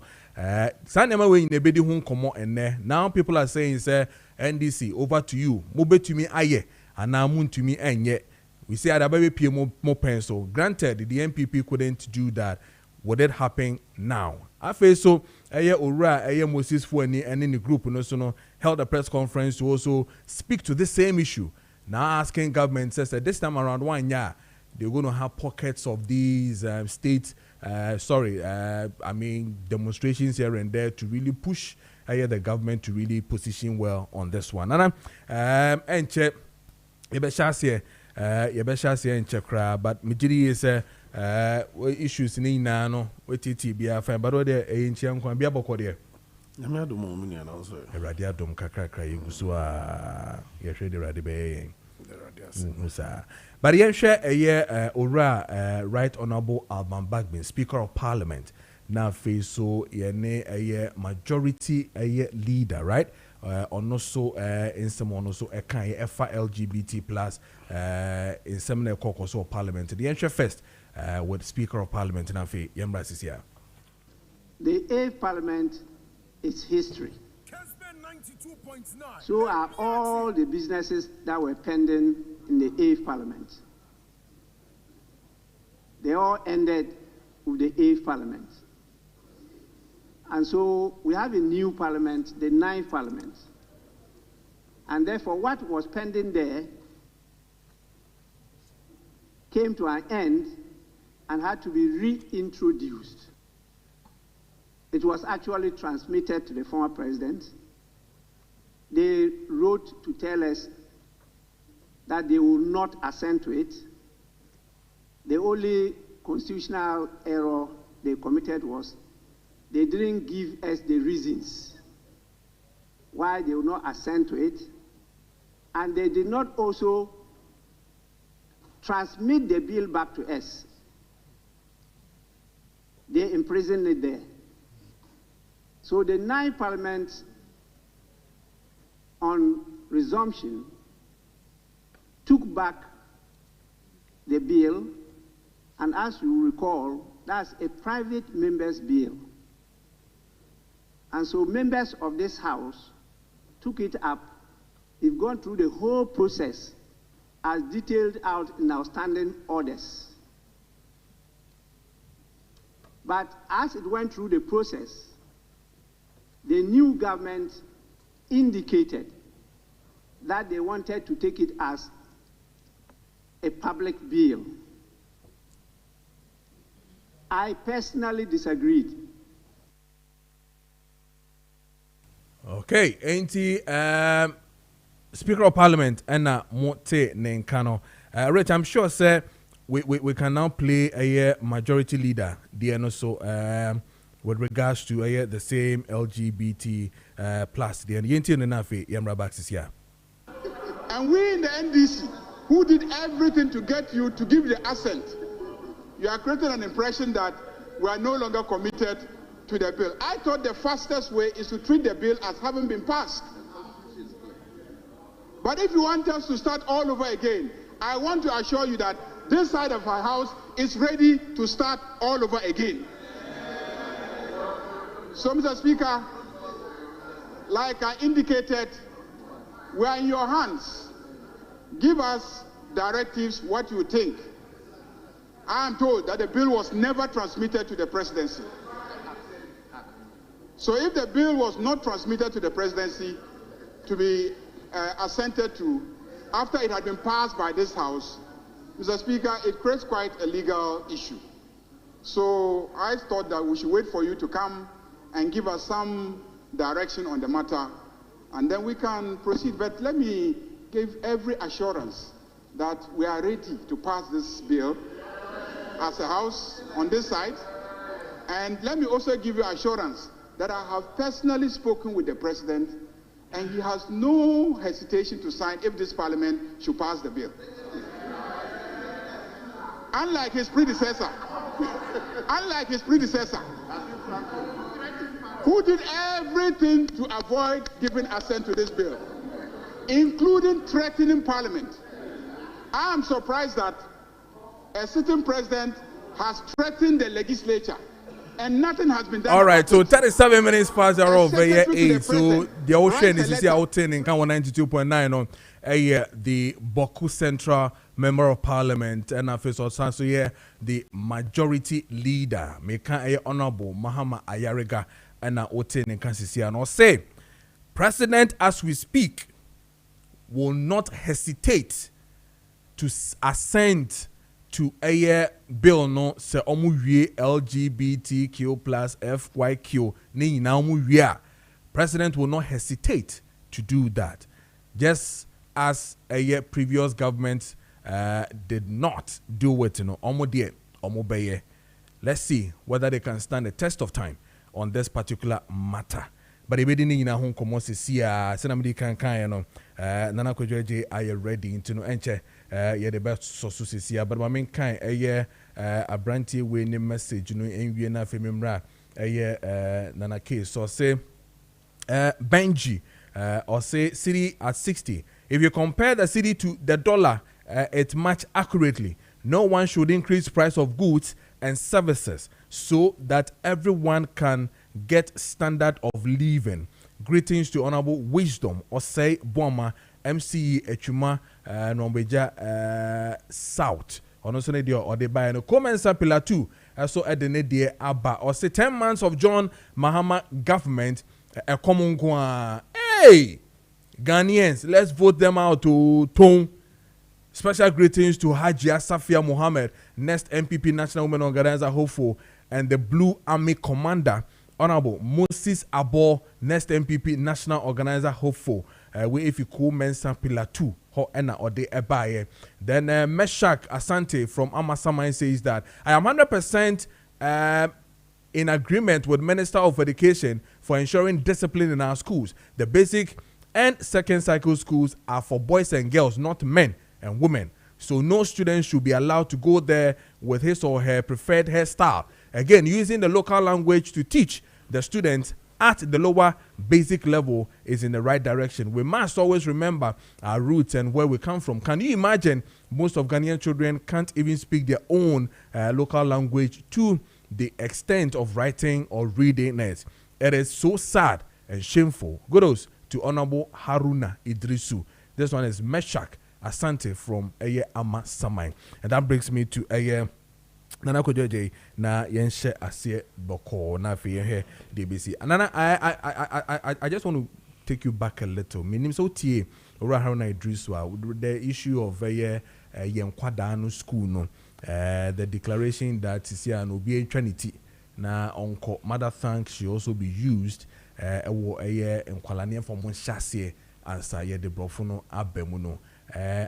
Now people are saying, "Sir, NDC, over to you. Mobe to me aye, and now moon to me enye." We say Adababe pay more pencil. Granted, the MPP couldn't do that. Would it happen now? I feel so. Ora Moses Fueni and in the group no held a press conference to also speak to the same issue. Now asking government says that this time around 1 year they're going to have pockets of these states. Demonstrations here and there to really push the government to really position well on this one. And check Yebeshase and Chekra, but Mijiri is issues in Inano, with TTB, but what they're ancient can be about there. Radiadum Kakaka, you're ready, Radibe. But yes, share a year, Right Honorable Alban Bagbin, Speaker of Parliament, now face so a year majority a year leader, right? On also in some also a kind of LGBT plus in some caucus of Parliament. The entry first with Speaker of Parliament in Afi Yembras is here. The 8th Parliament is history. Kessben 92.9. So are all the businesses that were pending in the 8th Parliament. They all ended with the 8th Parliament. And so we have a new Parliament, the 9th Parliament. And therefore what was pending there came to an end and had to be reintroduced. It was actually transmitted to the former president. They wrote to tell us that they will not assent to it. The only constitutional error they committed was they didn't give us the reasons why they will not assent to it. And they did not also transmit the bill back to us. They imprisoned it there. So the 9th Parliament, on resumption, took back the bill, and as you recall, that's a private member's bill. And so members of this House took it up. They've gone through the whole process as detailed out in our standing orders. But as it went through the process, the new government indicated that they wanted to take it as a public bill. I personally disagreed. Okay, Speaker of Parliament, Anna Mote Nenkano. Rich, I'm sure, sir, we can now play a majority leader, also with regards to the same LGBT plus. The Yenti Nafi Yamra Baxis here. And we in the NDC, who did everything to get you to give the assent, you are creating an impression that we are no longer committed to the bill. I thought the fastest way is to treat the bill as having been passed. But if you want us to start all over again, I want to assure you that this side of our house is ready to start all over again. So, Mr. Speaker, like I indicated, we are in your hands. Give us directives, what you think. I am told that the bill was never transmitted to the presidency. So if the bill was not transmitted to the presidency to be assented to after it had been passed by this House, Mr. Speaker, it creates quite a legal issue. So I thought that we should wait for you to come and give us some direction on the matter, and then we can proceed. But let me give every assurance that we are ready to pass this bill as a House on this side. And let me also give you assurance that I have personally spoken with the President, and he has no hesitation to sign if this Parliament should pass the bill. Unlike his predecessor, who did everything to avoid giving assent to this bill, including threatening Parliament. I am surprised that a sitting president has threatened the legislature and nothing has been done. All right, so 37 minutes past the hour of 8. So the ocean is here out in Kanwa 92.9 on the Boku Central Member of Parliament and official so here the majority leader Meka Honorable Mahama Ayariga and Oten in Kansisi and say President as we speak will not hesitate to assent to a bill no se omuwie LGBTQ plus FYQ ni na omuwie. President will not hesitate to do that, just as a previous government did not do it. Omobeye. Let's see whether they can stand the test of time on this particular matter. But if you need home commerce, see, Senamdi can Nana Kojo, are you ready to know? Enche, yeah, the best sources here. But my main kind, a brandy winning message, you know, in Vienna, Femimra, Nana case. So say, Benji, or say city at 60. If you compare the city to the dollar, it match accurately. No one should increase price of goods and services so that everyone can get standard of living. Greetings to Honorable Wisdom or say Boma MCE Echuma Nombeja South. Onosone dio or de buy no comments pillar 2 so edene de aba or say 10 months of John Mahama government a common kwa. Hey Ghanaians, let's vote them out to Tone. Special greetings to Hajia Safia Mohammed, next MPP National Women Organizer hopeful, and the Blue Army Commander, Honorable Moses Abo, next MPP National Organizer hopeful. We if you call Mensa Pillar 2, ho ena or de ebaye. Then Meshak Asante from Amasamai says that I am 100% in agreement with Minister of Education for ensuring discipline in our schools. The basic and second cycle schools are for boys and girls, not men and women. So no student should be allowed to go there with his or her preferred hairstyle. Again, using the local language to teach the students at the lower basic level is in the right direction. We must always remember our roots and where we come from. Can you imagine most of Ghanaian children can't even speak their own local language to the extent of writing or reading it? It is so sad and shameful. Kudos to Honorable Haruna Idrisu. This one is Meshak Asante from Ama Samai. And that brings me to Nana Kojo na yenshe asie boko na fi here DBC. And Nana, I just want to take you back a little. Minim so tie ora Haruna Idrisu the issue of yenkwadanu school no the declaration that Sisia no be Trinity na onko mother thanks should also be used ewo enkwalane for mon chassis answer ye de brofuno abemuno.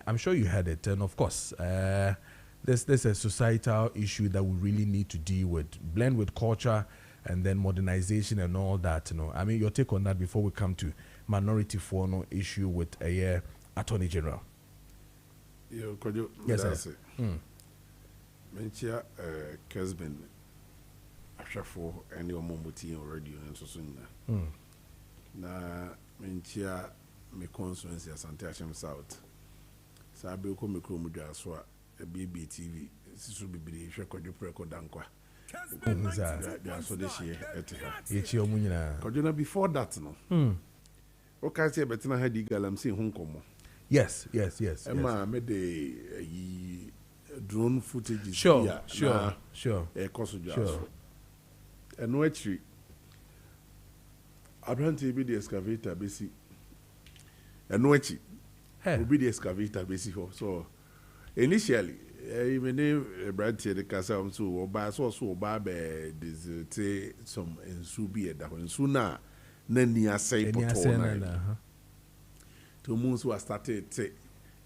I'm sure you heard it, and of course there's a societal issue that we really need to deal with, blend with culture and then modernization and all that. You know, I mean, your take on that before we come to minority foreign issue with a Attorney General. Yes, sir. Mentia Kessben Ashafo and your momuti on radio and so soon. Na mentia me constituency Asante Ashem South. Sabe ko me kro mu dwa so a BBTV sisu bibiri hwe Kojo Preko Dankwah. They so this year at her. Kojo before that no. Okay, say betina had the galam say home komo. Yes. Emma made the drone footage. Sure. And no actually, I plan to be the excavator, basically. And no actually, will be the excavator, basically. So initially, even if Brad said the Casa so or by so babe desert some in Subi at that sooner than near say to moons who started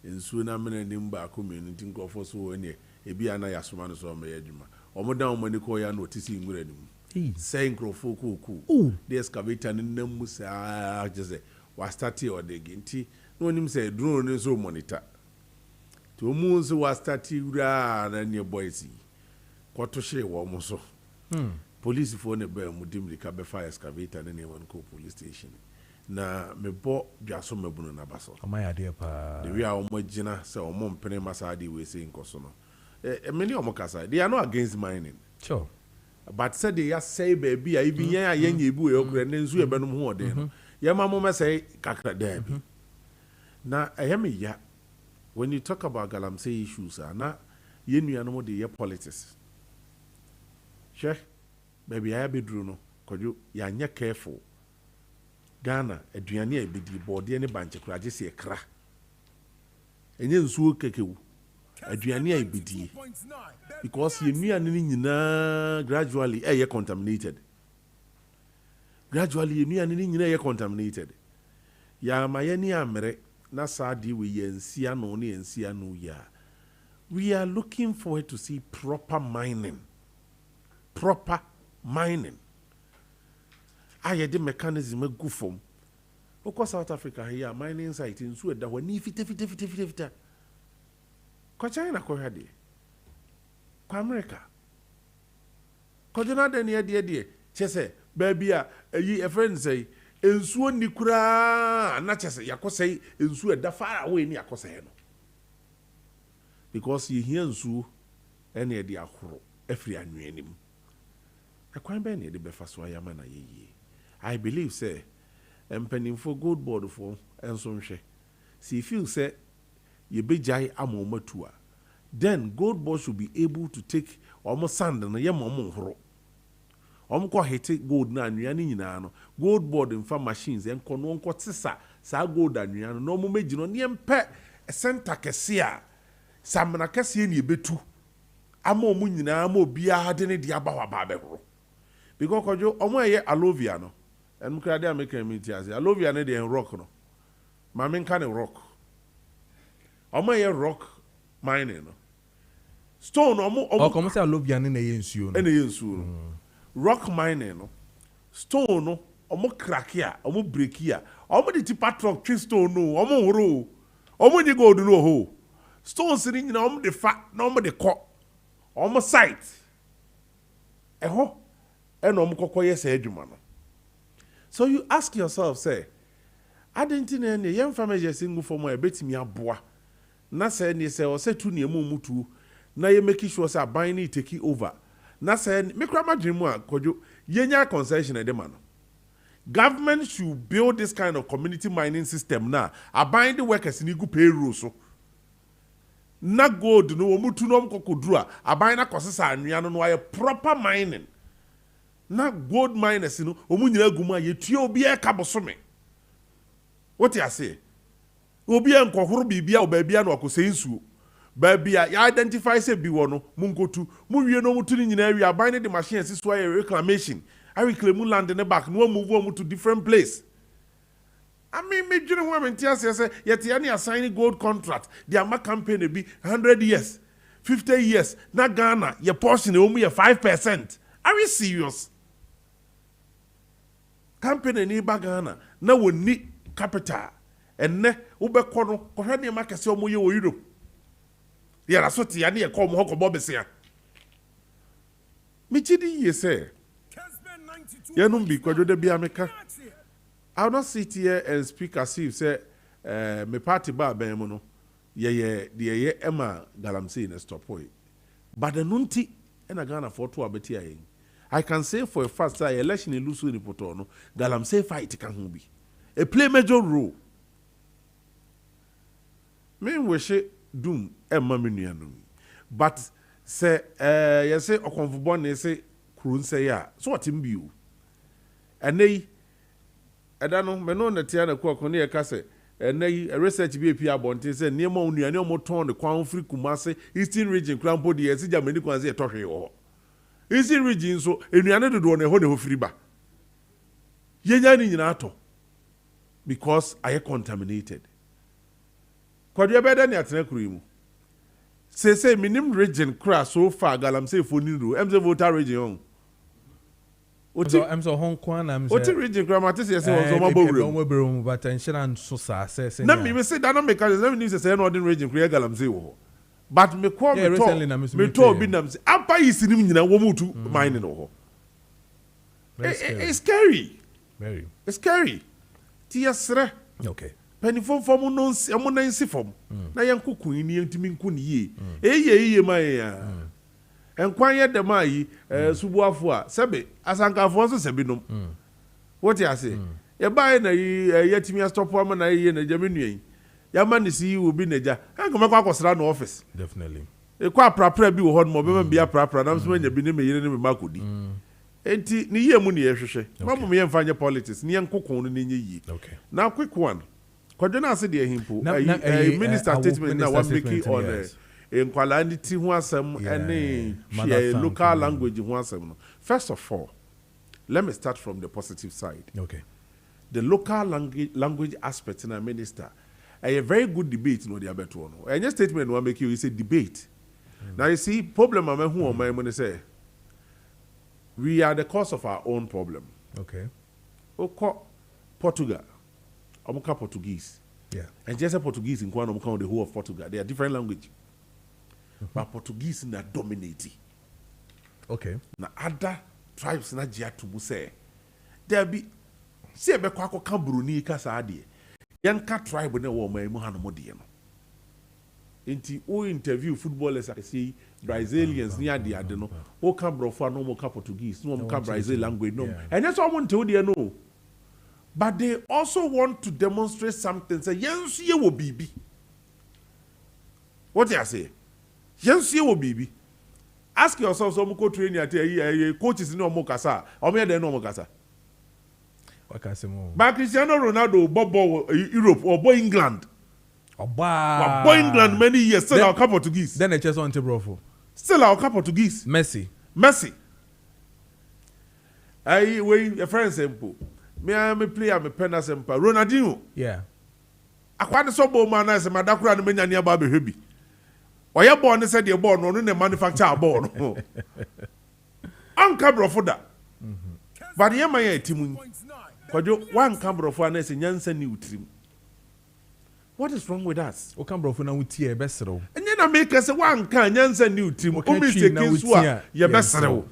in sooner men and Nimba community go for so any a be an ayasman so mayjuma or more down when the coya noticing with him saying crofo cool the excavator and Nemus just was started or the ginty no him say drone is so monitor. To moons was starting and your boys. Quarter share warm so. Police phone a bear mudim the cab fire excavator and anyone call police station. Na me bo biaso mebunu na baso. My idea pa. The we are omogina say omom pene masadi we say nkoso no. Many omokasa they are not against mining. Sure. But said they are say baby even yen yebu e okre nzu e benum ho ode no. Ye mamoma say kakra there bi. Na ehemi ya when you talk about galamsey issues, na yenu anomo de politics. Sure, baby, I be Bruno. Kojo, ya nya careful. Ghana, aduane e bidi body any banche kuraje se ekra. Enye nsuo kekewu. Aduane e bidi. Because yenu anini nyina gradually ye contaminated. Gradually yenu anini nyina ye contaminated. Ya mayeni amere na sadi we yensia no ni yensia no ya. We are looking forward to see proper mining. Proper mining. Aye the mechanism go from. Oko South Africa here mining site in Sweden that when fita. Ko China ko hade. Ko America. Ko Canada ne de chese baby a friend say ensuo ni kura na chese yakosai ensuo da far away ni yakosai no because you hear ensuo ene e de ahoro afri anwenim akwan be ne de befa so ayama na yeye I believe say empanimfo gold board for enso nhwe see if you say ye bejai amomatua then gold board should be able to take almost sand na ye momo horo omko hete gold na anua ni nyina no gold board in farm machines enko no onko tisa sa gold anua no mo meji no ne empe center kese a samna kese ni ebetu ama omu nyina ama obia hade ne dia ba ba behoro because kojo omo eye alovia no en krade american community as alovia ne de rock no ma men kan rock omo eye rock mining no stone omo como se alovia ne ye nsuo no ene ye nsuo no rock mining no stone no omo crack ya omo break ya omo de tipa truck twi stone no omo horo omo ni gold no ho stone siri nyina omo de fa na omo de ko omo site eho eno omo kokoye se adwuma no so you ask yourself say identity ne yem family single for mo ebetimi aboa na say ne say o say tu ne emu mutu na ye make sure say aban ni take over na say me kra madwemu a Kojo yenya concession e de ma no government should build this kind of community mining system na aban the workers ni gu payroll so na gold no omutu no mkokoduru a aban na kosesa anua no aye proper mining na gold miners no omu nyina guma ye tue obi e ka bosome what you say obi e nkohoro bibia obabia na akose nsuo babia ya identify say bi wono munkotu mu wie no mutu ni nyina wi aban the machines so aye reclamation I reclaim land in the back no move on to different place I mean me during women say yet any assigning gold contract the ama campaign be 100 years 50 years na Ghana your portion only 5%. Are we serious? Campaign in Ghana na we need capital and ne ubekɔ no kɔhwɛ ne ma kɛse ɔmo ye wɔ Europe ya raso ti ya ne yɛ kɔ ɔmo hɔ kɔbɔ besia me chidi ye say Kessben bi Kojo de bia meka I will not sit here and speak as if say me party ba ben mu no ye Emma Galamsey na stop boy but the nunti na Ghana for to abeti ayen I can say for a fact that election in Lusu ni poto no Galamsey fight kan ho bi a play major role me we she doom Emma me nuanu but say you say okonfubon ne say kurun say ya so what him biu enei edano me no na tia na ko ne ka say enei research bi epia bonte say niema onuane omoton ne kwan free Kumase Eastern region krampo de yesi Germany kwan say tohwe ho Eastern region so enuane dodo ne ho ne ho free ba yenya ni nyina ato because I contaminated kwadwe beda ne atena kuru mu say minim region kra so far galamsey foni ro emze voter region I'm so Hong Kong am say region kra mate say so mabowre but enshira so say na me say that no make sense na me say no ordin region kra galamsey wo but me call me to bi nam say apa yisinim nyina wo mutu mine no ho it's scary very it's scary tiasre okay penny from no amo na nsi fom na yankokun ni ntimi nku ni ye eye ma ya enkwan ye de ma yi subuafo a sebe asankafo so sebe nom what you say ye ba na yi yatimi stop am na ye na jame nuan ya ma ni si obi naja kan ko akosra no office definitely e kwa prapra bi wo ho mo be bia prapra na so nya bi ni me yire ni me makodi enti ni ye mu ni ye hwehwe mamu me ye mfanye politics ni yankokun no ni nye yi okay now quick one Kwadona said the himpo minister statement now one making on in quality who asem any local language who asem. First of all, let me start from the positive side. Okay. The local language aspect in a minister a very good debate no the abeto no. And your statement one make you is a debate. Now you see problem am who am I say we are the cause of our own problem. Okay. Oko Portugal Omuka Portuguese. Yeah. And just a Portuguese in Kwan Omuka the whole of Portugal. They are different language. But Portuguese na dominate. Okay. Na other tribes na jia to say. There be see be kwa ko Bruni kasa ade. Yanka tribe na wo mai mu hanu de no. Enti o interview footballers I see Brazilians near the ade no. O ka brofo no mo ka Portuguese, no mo ka Brazil language no. And that's all want to dey no. But they also want to demonstrate something. Say, yes, you will be. What do you say? Yes, you will be. Ask yourself, some training at coaches in Omokasa, or maybe no Omokasa. What can I say more? But Cristiano Ronaldo, Bobo, Europe, or Boy England. Boy England many years, still our cup Portuguese. Then I just want to brofo. Still our cup Portuguese. Messi. Wait, a friend simple. Me play am pen as empa Ronaldinho yeah akwade so ball man as madakura no menya ne ba behwebi oye ball ne said the ball no ne manufacture ball no anka brofo da but ye man ya timu kwajo one cambrofo na se nyansa ni utrim. What is wrong with us? O cambrofo na utie besero enye na make say one kan nyansa ni utrim o mistake so a ye besero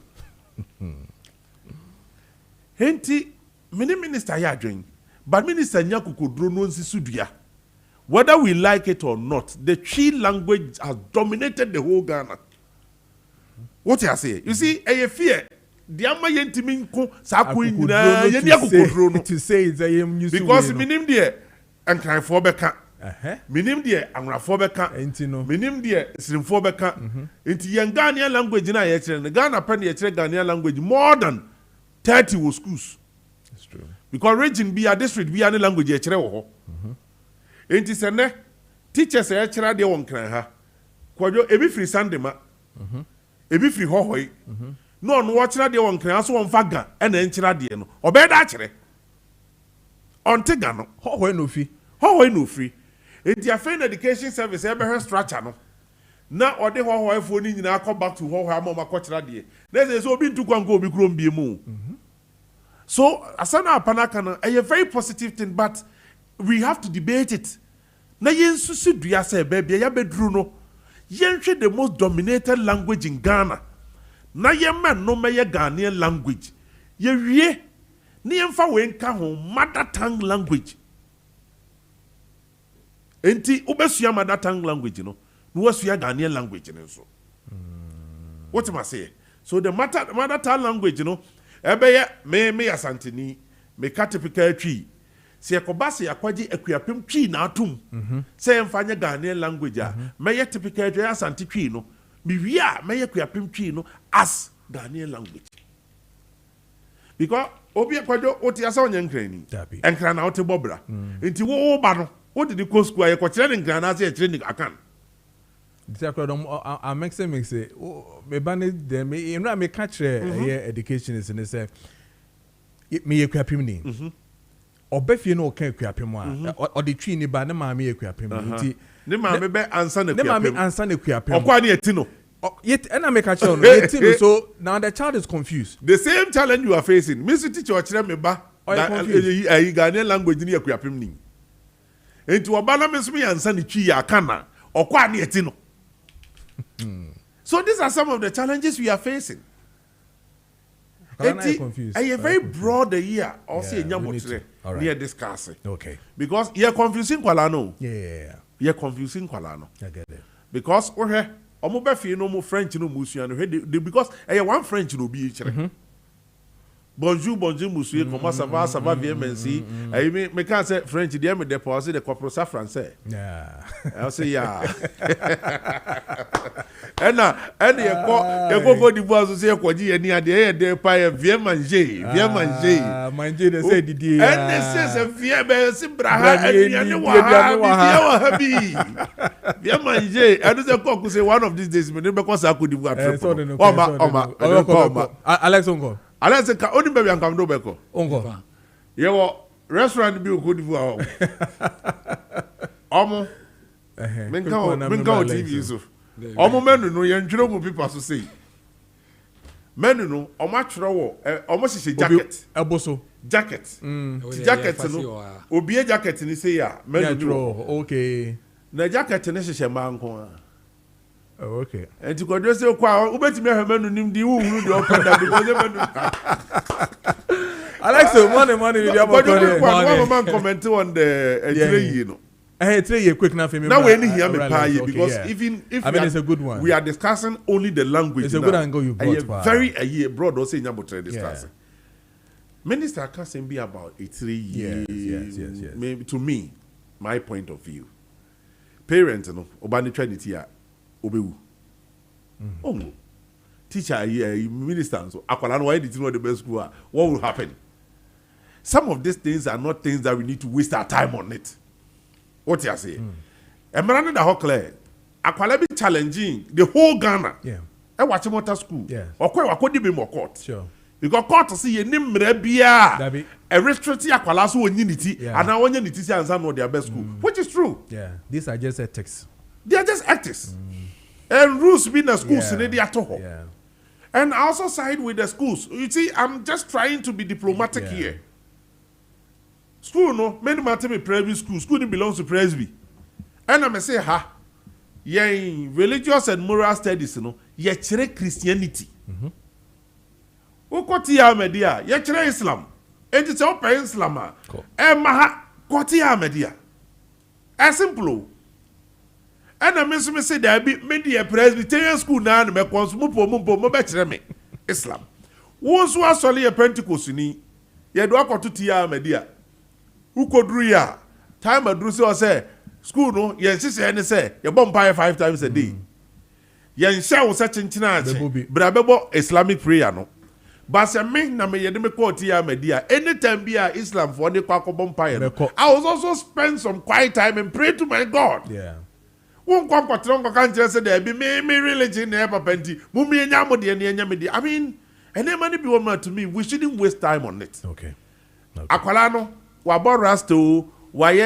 henti many minister ya adwen, but minister nya kokodro no nsisudua. Whether we like it or not, the Chi language has dominated the whole Ghana. What you say? You see, fear. The ama yentimi nko sa nyina ye dia kokodro no to say it's a music because minim de enkranfo beka. Minim de angrafo beka. Enti no. Minim de sirimfo beka. Enti yen Ghanaian language na ye kire. Ghana pen ye kire Ghanaian language more than 30 schools. That's true. Because region be a district be any language ye kire wo ho. Enti sene teachers ye kire de won kran ha. Kwajo ebi free Sunday ma. Ebi free hohoi. No no kire de won kran so won faga e na nkire de no. Obeda kire. Ontiga no. Hohoi no fi. Hohoi no free. Enti afei education service e be her structure no. Na ode hohoi fo ni nyina come back to hohoi amoma ko kire de. Na say so obi ntu kwanko obi krom bie mu. So, asana apanaka a very positive thing, but we have to debate it. Na yensu si dua say baby ya bedru no. Yenhwe the most dominated language in Ghana. Na yemma no meye Ghanaian language. Ye wie ni yemfa we nka ho mother tongue language. Enti ubesua mother tongue language no. No wasua Ghanaian language no so. What am I saying? So the mother tongue language ebeye me asantini me ka typical twi se ekobase yakwaje akuapem twi na atum se emfanye Ghanaian language a me typical twi asante twi no we are may Kuapim tree no as Ghanaian language. Because Obia Kojo, what you saw in training, and cran out to Bobra. Into wo bano, what did the coast square, Cochran Granazia training I can. I make some say, oh, me banned them, you know, I may catch education is in the same. It may a crapim. Or Beffy no can crapim or the tree near Banama me a crapim. The mammy be answer the crapim. Or quite a tino. Yet, and I make a child. So now the child is confused. The same challenge you are facing. Mr. Teacher, remember, a Ghanaian language near crapim. Into a banamis me and Sunny Chia Kana or quite near Tino. So these are some of the challenges we are facing. Confused. A very broad year, also near discussing. Okay. Because you're confusing Kualano. Yeah. You're confusing Kualano. I get it. Because we're here, no more French no Musian, because one French will be each other. Bonjour, monsieur, comment ça va, bien, merci. I mean, me can't say French, the me déposer the corporal français. Yeah. I'll say, yeah. And you go the boss say, Kwaji, and near the pie, viens manger. Manger, they say, Didier. And they say, viens, Simbraha, and you are happy. Viens manger. And the cock will say, one of these days, because I could do Alex Uncle. Unless the only baby and come do beko. Uncle. You restaurant be good for Omo. Menka TV Yusuf. Omo menu no yen twero mu people so say. Menu no omo twero wo omo sise jacket. Eboso. Jacket. Jacket no. Obi jacket ni say ya menu no. Okay. Na jacket ni sise manko. Oh, okay. And to go dress your choir, who bet me a man named the who I like so money with your man comment on the you know. I tell you quick now for me. Now we need hear me pay because even if I mean it's a good one. We are discussing only the language. It's a good angle you brought. Very a year broad or say about discussing. Minister can't be about 3 years. Yes. Maybe to me, my point of view. Parents, no, Obani Trinity Obewu. Oh, teacher, minister, so Akwalano, why did you know the best school? What will happen? Some of these things are not things that we need to waste our time on it. What you say? And Miranda the whole clear. Akwala be challenging the whole Ghana. Yeah. I watch him at school. Yes. Or could be more court. Sure. Because court to see a name rebia. A restricted Akwala so unity and now when unity and some of their best school. Which is true. Yeah. These are just ethics. They are just ethics. And rules being a school yeah. And I also side with the schools. You see, I'm just trying to be diplomatic here. School, no, many matter me private school. School belongs to Presby. And I'm say, religious and moral studies, you know, Christianity. Ukotia media, Islam. And it's open Islam. And maha kotia media. As simple. And I miss me say there be media Presbyterian school now and me consume mo betre me Islam. Once was solely a Pentecost ni ye do akoto tia media. Who could do ya? Time adru say school no ye sisi any say ye bomb 5 times a day. Ye nsia wo se chinchina ache. Bra bebo Islamic prayer no. But se me na me ye de me ko tia media. Anytime be a Islam for the kwa bomb fire. I was also spend some quiet time and pray to my God. Yeah. One can't just say there be me religion never penti. Mummy and Yamodi. I mean, and then many people to me, we shouldn't waste time on it. Okay. Aqualano, Wabo Rasto, why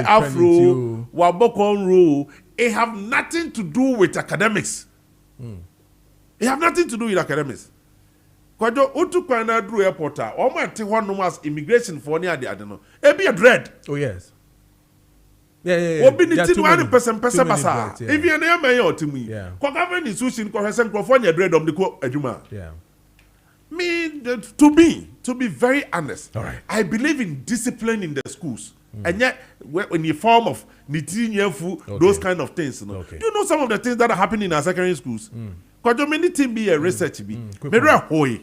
Afro, Wabokon rule, it have nothing to do with academics. It have nothing to do with academics. Kojo Utu Kwana Drew Airport, or my Tijuana immigration for near the Adeno. It be a dread. Oh, yes. Yeah. Obi ni ti 1% pesa basa. If you na me your to me. Ko government institution ko hwese nkrofo nya dread of the ko adwuma. Yeah. Me to be very honest. All right. I believe in discipline in the schools. And yet in the form of nitinyeful those kind of things, you know. Okay. Do you know some of the things that are happening in our secondary schools? Ko do many team be a research be. Me re hoy.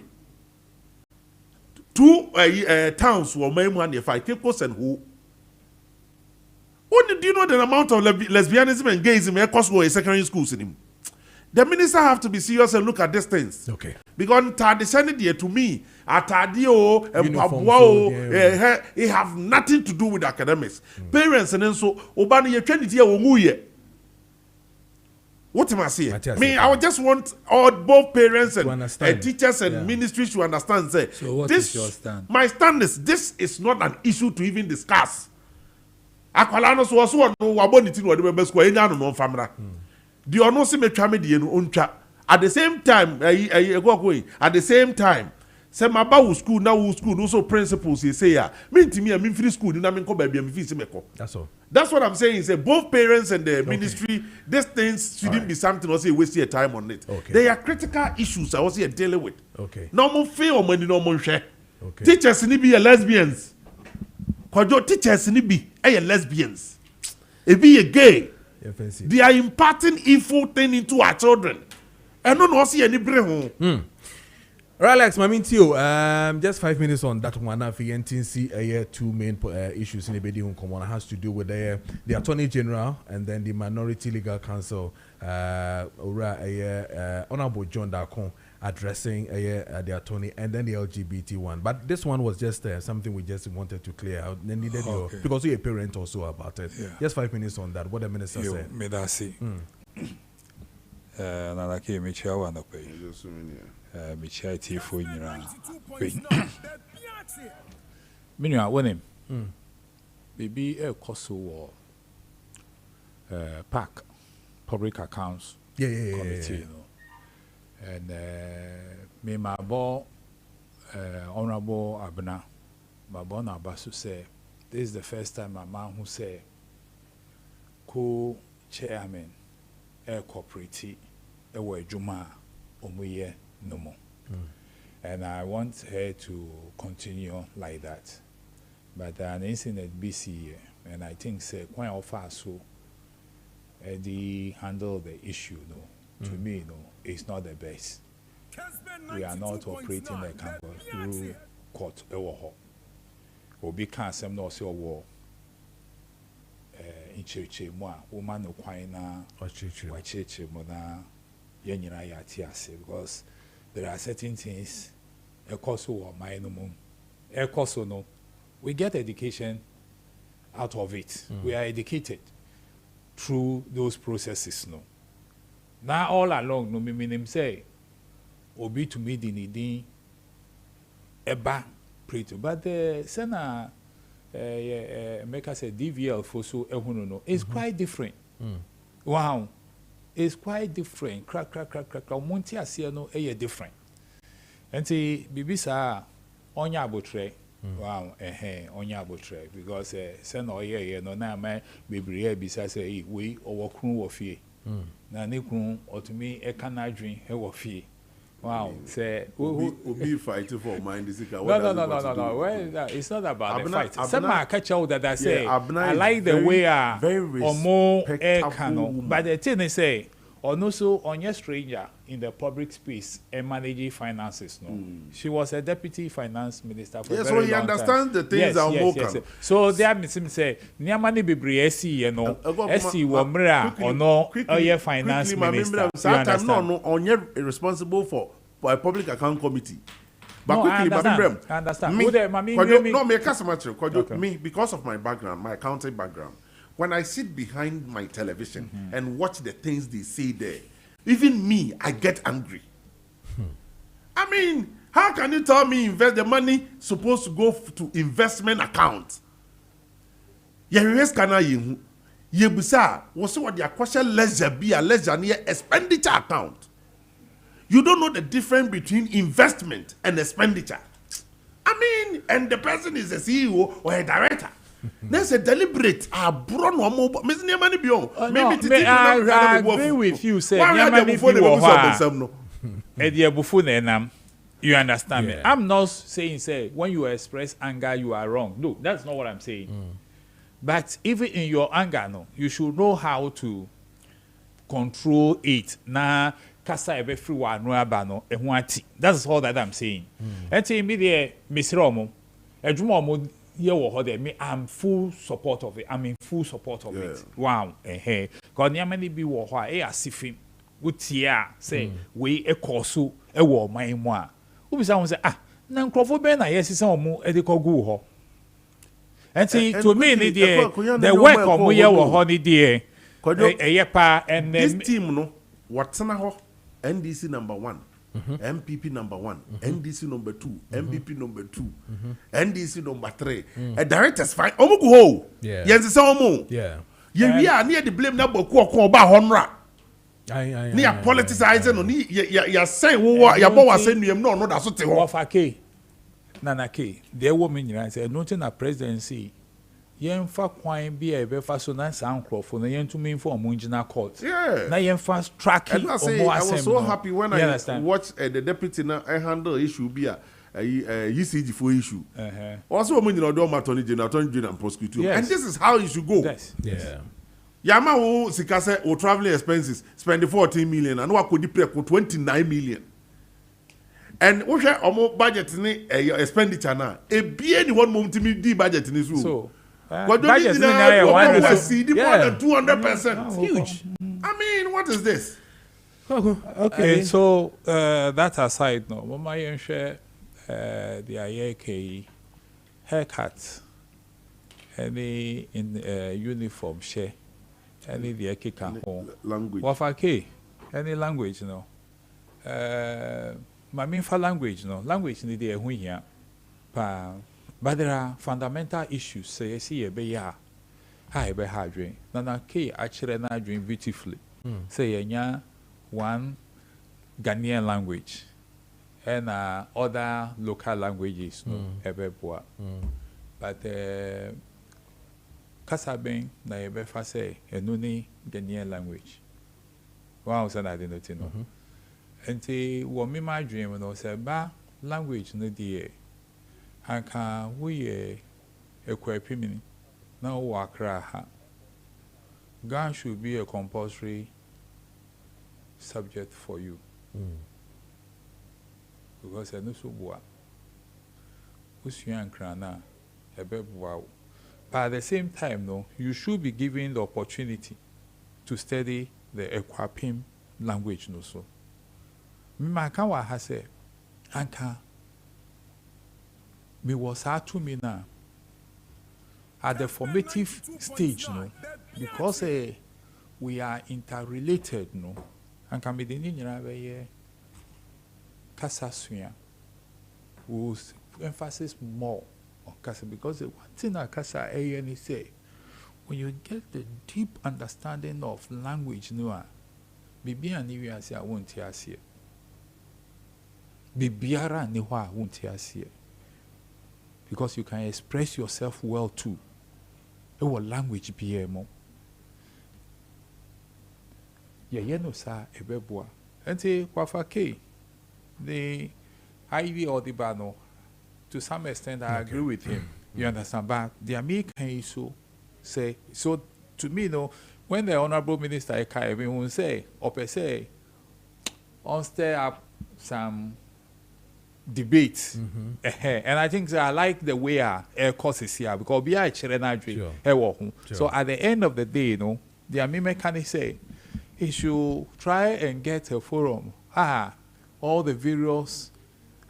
Two towns were my one if I keep and who. Do you know the amount of lesbianism and gayism across secondary schools in him? The minister have to be serious and look at these things. Okay. Because Tadisani to me, Atadio and Pabuao, it have nothing to do with academics. Parents and then so Obani ye Trinity Omuye. What am I saying? I would just want all both parents and teachers and ministries to understand. Say, so what this, is your stand? My stand is this is not an issue to even discuss. Akwalano so also no waboniti no de be square enya no famra. The ono se metwa me de no ontwa. At the same time, at the same time, say my ba school now school no so principals say ya. Me ntimi am free school na me nko ba bia me fi se meko. That's all. That's what I'm saying. Say both parents and the ministry, these things shouldn't be something or say waste your time on it. Okay. They are critical issues I was here dealing with. Okay. No more fair or money, no more share. Okay. Teachers need be lesbians. Kojo teachers need be lesbians. It be a gay. They are imparting evil thing into our children. I don't know see any brain. Alex, just 5 minutes on that one. I see two main issues in the Bedi Common has to do with the Attorney General and then the Minority Legal Council, Honorable John Darkon addressing the attorney and then the LGBT one. But this one was just something we just wanted to clear out. Then needed because you're a parent also about it. Yeah. Just 5 minutes on that. What the minister said. Medasi. Nanake Michia Wanape. Michia Tifo Nira. Minua winning. Maybe a Kosovo PAC, Public Accounts Committee, you know. And me my boy, Honorable Abna, my boy Abasu say, this is the first time my man who say, co-chairman, cooperative, Juma, Omuye, no more. And I want her to continue like that. But an incident BC, and I think say quite often so, Eddie handle the issue, no. To me, no, it's not the best. We are not operating the campus through court. Obi can't say no say war. In church, moi, woman no quina or church, mona, yenina yatiase, because there are certain things. A course or my minimum, a course or no. We get education out of it. We are educated through those processes, no. Now all along, no meaning say, obi to me the needing eba preto, but the Sena make us a DVL for so no, it's quite different. Wow, it's quite different. Crack. Monty no different. And see, Bibisa onya abotre. Wow, onya abotre because Sena no na man bebre bisa say we or crew of ye. Na nekun otumi e kana adwen he wo fie. Wow, say Obi fighting for mind is it? No. Well, it's not about the fight. Some catch out that I say I like the way or more air cano. But the thing is say or also on your stranger in the public space and managing finances. No, she was a deputy finance minister for a very so he understands the things are yes. So there Mr. say Niamani Bibriesi, you know, SC Womra or no finance minister. Sometimes no on your responsible for a public account committee. But no, quickly, I understand. Me, because of my background, my accounting background, when I sit behind my television and watch the things they say there, even me, I get angry. I mean, how can you tell me invest the money supposed to go to investment account? Yebusa, what's what the question leisure be a leisure near expenditure account? You don't know the difference between investment and expenditure. I mean, and the person is a CEO or a director. There's a deliberate. I agree with you. Say, you understand me? I'm not saying say when you express anger you are wrong. No, that's not what I'm saying. But even in your anger, no, you should know how to control it. Nah, kasa ebe free wa no abano ehuati. That's all that I'm saying. And say me there, Mr. Omo, edwuma omo yeah, me, I'm full support of it. I'm in full support of it. Wow, because many be what I see him. Would say we a course a war my moi. Who someone say nan crofo ben na yes some mo e de kogu ho. And see to me the work of mo ye wo ho ni dey. Pa and this team no watsana ho NDC number 1. MPP number 1, NDC number 2, MPP number 2, NDC number 3. A director's fine. Omo go. Yes, omo. Yeah. We are near the blame number ko ba honra. Near politicizing no ni ya say wo ya bo wa say nuem no that so te ho. Ofake. Nana K. There woman you say nothing na presidency. Yemfa kwan bi e be fa so na san crofo no yentumi inform munjina court. Yeah. Na yemfa tracking I was so happy when I watched the deputy na handle issue bi UCG for issue. Also munjina do attorney general and prosecutor. And this is how it should go. Yes. Yeah. Yama wo sikase o traveling expenses spend 14 million and wa kodi preko 29 million. And wo hwe omo budget ni expenditure na e bie ni one moment mi di budget ni so. Budget is more than 200%. It's huge. I mean, what is this? Okay, so that aside, no, Mama share the IAK haircut, any in uniform share, any the Akika language. Wafake, any language, no. My main for language, no, language need the here, but there are fundamental issues. Say, see, a be ya, I be hard Nana K actually not doing beautifully. Say, one Ghanaian language and other local languages, no, ebeboa. But Kessben na ebefa say enuni Ghanaian language. Wow, so I didn't know. And say, what me my dream when I say ba language no die. Anka we equipment now wakra ha. Gun should be a compulsory subject for you. Because I know so boa. Usuan krana ebeboa. But at the same time, no, you should be given the opportunity to study the Ekwapim language no so. Mimakawa has said, Anka me was hard to me now at the formative stage, no, because we are interrelated, no, and can be the Ninja Kasa who emphasis more on Kasa because the one thing that Kasa say when you get the deep understanding of language, no, Bibi and you say I won't hear here. Bibiara ni wa won't hear here. Because you can express yourself well too. Our language BMO. Yeah, no sir, ebeboa. Ente kwafake the IV or the bano. To some extent, I agree with him. You understand? But the American so say so to me, no. When the Honorable Minister Kessben will say, or per se, on stir up some debate, and I think I like the way our air courses here because we are So at the end of the day, you know, the American say he should try and get a forum. All the various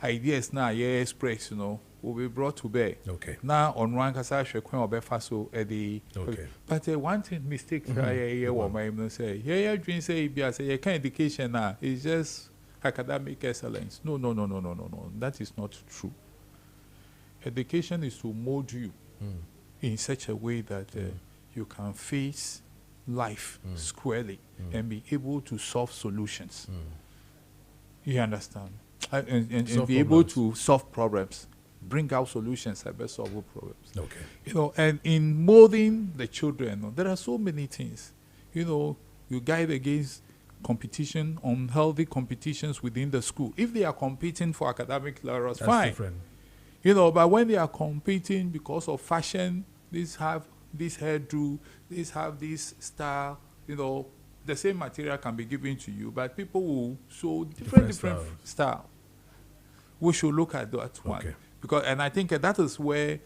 ideas now, express, you know, will be brought to bear. Okay. Now on one kasashe kwen obefaso edi. Okay. But one thing mistake my say dream say bia say kind education now is just academic excellence. No. That is not true. Education is to mold you in such a way that you can face life squarely and be able to solve solutions. You understand? And be able to solve problems. Bring out solutions that best solve problems. Okay. You know, and in molding the children, there are so many things. You know, you guide against competition, unhealthy competitions within the school. If they are competing for academic laurels, fine. Different. You know, but when they are competing because of fashion, these have this hairdo, these have this style, you know, the same material can be given to you, but people will show different style. We should look at that one. Okay. Because, and I think that is where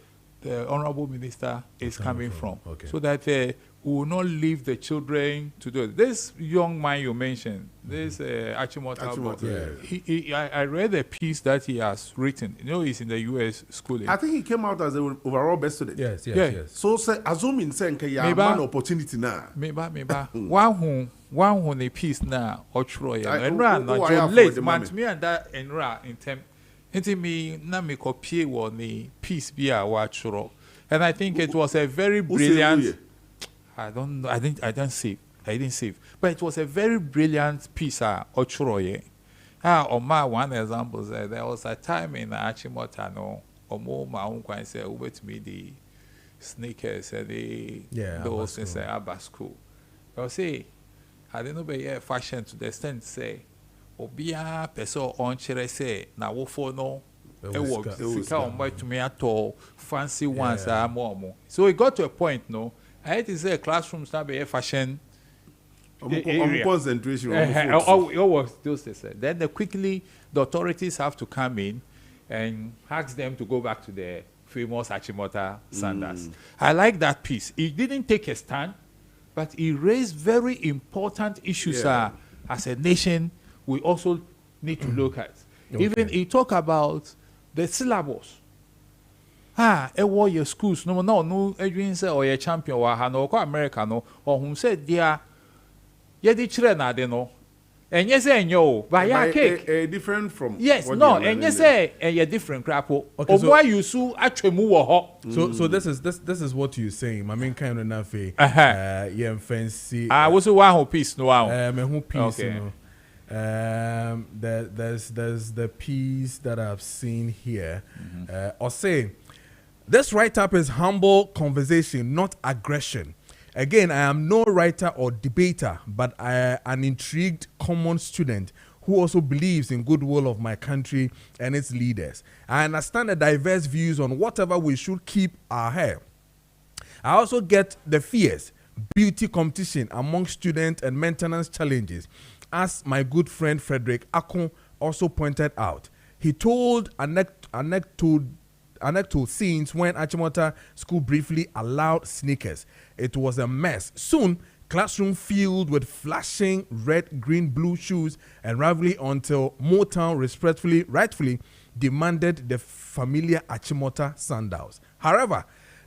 the honorable minister is coming from. Okay. So that we will not leave the children to do it. This young man you mentioned, this Achimota, I read a piece that he has written. You know, he's in the U.S. schooling. I think he came out as an overall best student. Yes. So say assuming say you have an opportunity now. Maybe one who a piece now or Troy and run not your late man me and that and ra in term into me na me copy one the piece be a watch and I think it was a very brilliant. I don't know. I didn't save. But it was a very brilliant piece or Troy. On my one example, there was a time in Achimota no or more my own kind say over to me the sneakers those things at school. I'll say I didn't know be fashion to the extent say obia person on chere say na wo for no it was on my to me at all fancy ones are more. So it got to a point no I had to say classrooms now be fashion concentration was those then the authorities have to come in and ask them to go back to the famous Achimota sandals. I like that piece. It didn't take a stand, but it raised very important issues as a nation we also need to look at. Okay. Even he talk about the syllabus. War your schools no Adrian say or your champion or America no or whom said dear the children are they no and yes but a different from yes no and yes a different crap okay, so why you so actually move so this is what you're saying my main kind of nafe fancy I was one whole piece no who piece okay. There's the piece that I've seen here or say this write-up is humble conversation, not aggression. Again, I am no writer or debater, but an intrigued common student who also believes in goodwill of my country and its leaders. I understand the diverse views on whatever we should keep our hair. I also get the fierce beauty competition among students and maintenance challenges, as my good friend Frederick Akon also pointed out. He told anecdotal scenes when Achimota School briefly allowed sneakers. It was a mess. Soon, classroom filled with flashing red, green, blue shoes and rivalry until Motown rightfully demanded the familiar Achimota sandals. However,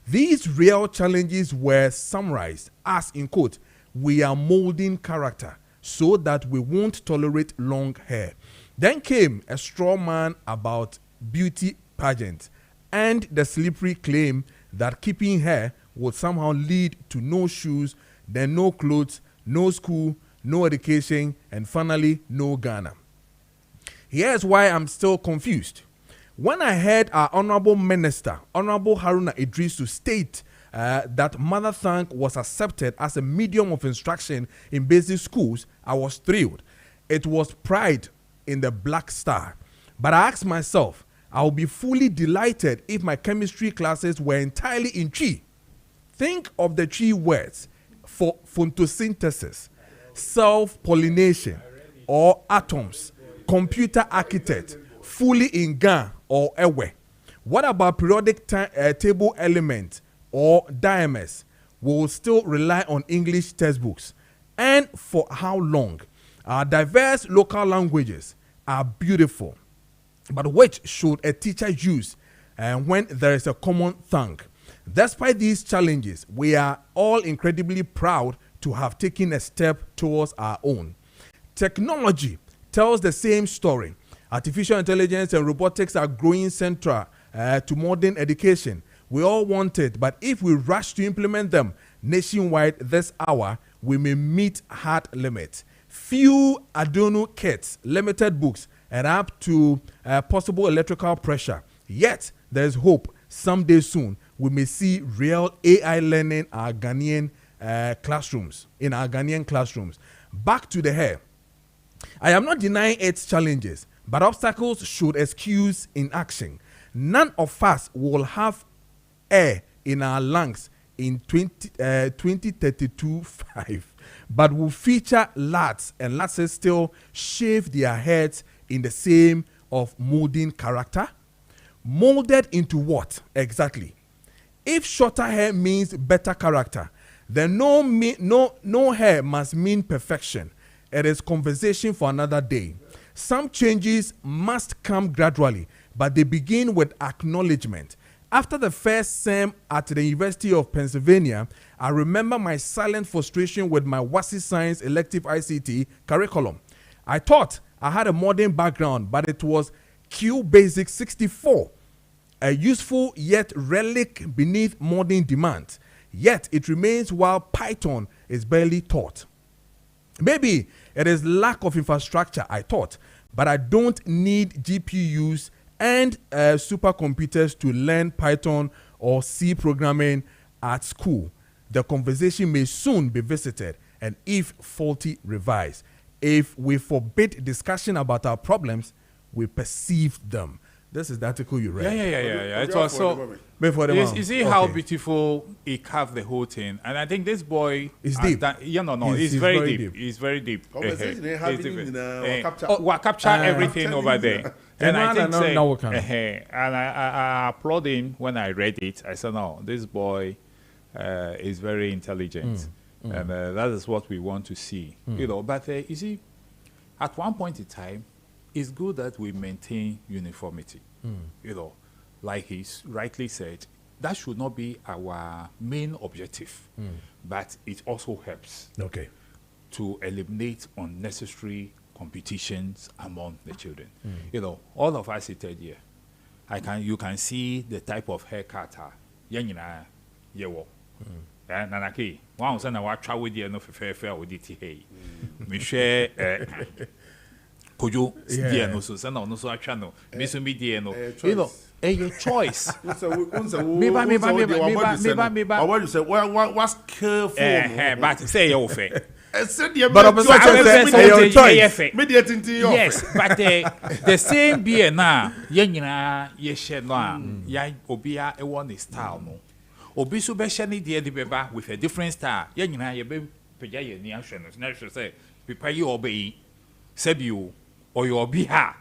these real challenges were summarized as, in quote, we are molding character so that we won't tolerate long hair. Then came a straw man about beauty pageants and the slippery claim that keeping hair would somehow lead to no shoes, then no clothes, no school, no education, and finally, no Ghana. Here's why I'm still confused. When I heard our Honorable Minister, Honorable Haruna Idris, to state that mother tongue was accepted as a medium of instruction in basic schools, I was thrilled. It was pride in the Black Star. But I asked myself, I would be fully delighted if my chemistry classes were entirely in Chi. Think of the Chi words for photosynthesis, self-pollination, or atoms, computer architect, fully in Ga or Ewe. What about periodic table elements or diamonds? We will still rely on English textbooks. And for how long? Our diverse local languages are beautiful. But which should a teacher use when there is a common tongue? Despite these challenges, we are all incredibly proud to have taken a step towards our own. Technology tells the same story. Artificial intelligence and robotics are growing central to modern education. We all want it, but if we rush to implement them nationwide this hour, we may meet hard limits. Few Adonu kits, limited books, and up to possible electrical pressure. Yet, there is hope. Someday soon, we may see real AI learning in our Ghanaian classrooms. Back to the hair. I am not denying its challenges, but obstacles should excuse inaction. None of us will have air in our lungs in 2032-5, but will feature lads and lasses still shave their heads in the same of molding character. Molded into what exactly? If shorter hair means better character, then no hair must mean perfection. It is conversation for another day. Some changes must come gradually, but they begin with acknowledgement. After the first sem at the University of Pennsylvania, I remember my silent frustration with my WASI Science elective ICT curriculum. I thought I had a modern background, but it was Q Basic 64, a useful yet relic beneath modern demand. Yet it remains while Python is barely taught. Maybe it is lack of infrastructure, I thought, but I don't need GPUs and supercomputers to learn Python or C programming at school. The conversation may soon be visited and, if faulty, revised. If we forbid discussion about our problems, we perceive them. This is the article you read. Yeah. It was so. You see how beautiful he carved the whole thing, and I think this boy is deep. He's very deep. He's very deep. We capture everything over there. And I think and I applaud him when I read it. I said, no, this boy is very intelligent, and that is what we want to see. But you see, at one point in time, it's good that we maintain uniformity. Like he rightly said, that should not be our main objective, but it also helps to eliminate unnecessary competitions among the children. All of us seated here, you can see the type of haircut. Nanaki, one son I travel with you no fair with it. Hey, me share Kojo no so no so channel. Miss me no. Your choice. Maybe. What you say? What's careful? But say your fair. But your choice. Yes, but the same beer now. Ye share no. Ya obia e one style no. Obi so be share ni de beba with a different style. Ye be peja ye ni ahwe no. Na hwe say people you obey. Said you or your biha.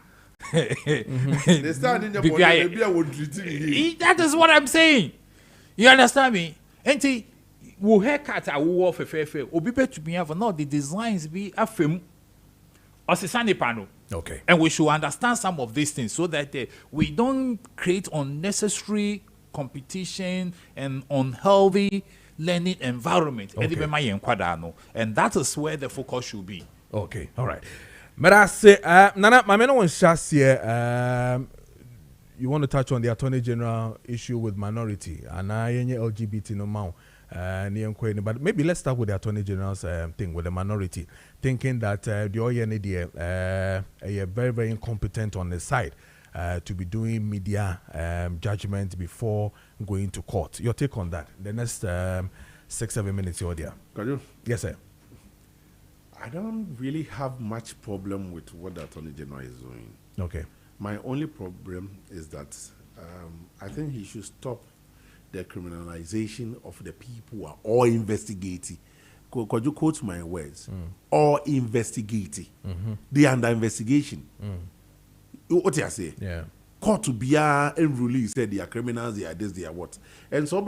That is what I'm saying. You understand me? And we haircut our war for fair. Obi to be have not the designs be a film or Sisani panel. Okay. And we should understand some of these things so that we don't create unnecessary competition and unhealthy learning environment. Okay. And that is where the focus should be. Okay. All right. But I say, Nana, my man, one shas here. You want to touch on the Attorney General issue with minority and LGBT no more. But maybe let's start with the Attorney General's thing with the minority, thinking that the OND are very, very incompetent on the side to be doing media judgment before going to court. Your take on that? The next 6-7 minutes, you're there. Kojo? Yes, sir. I don't really have much problem with what the Attorney General is doing. Okay. My only problem is that I think he should stop the criminalization of the people who are all investigating. Could you quote my words? All investigating. They are under investigation. What do you say? Yeah. Court to be and release said they are criminals, they are this, they are what. And so,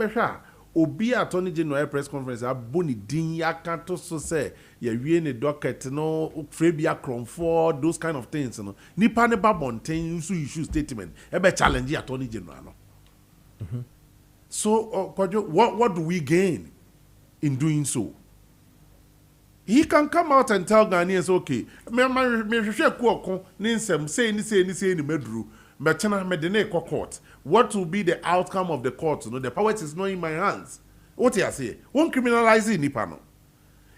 Obi Attorney General press conference aboni din ya kanto so say ye wie ne docket no frebia cromford those kind of things no nipa ne ba bonten so issue statement e be challenge Attorney General no. So what do we gain in doing so? He can come out and tell Ghanaians, okay, me hwehwe kuoko ni nsem say ni medru Mechana medene court. What will be the outcome of the court? The power is not in my hands. What you say? Won't criminalize Nipano.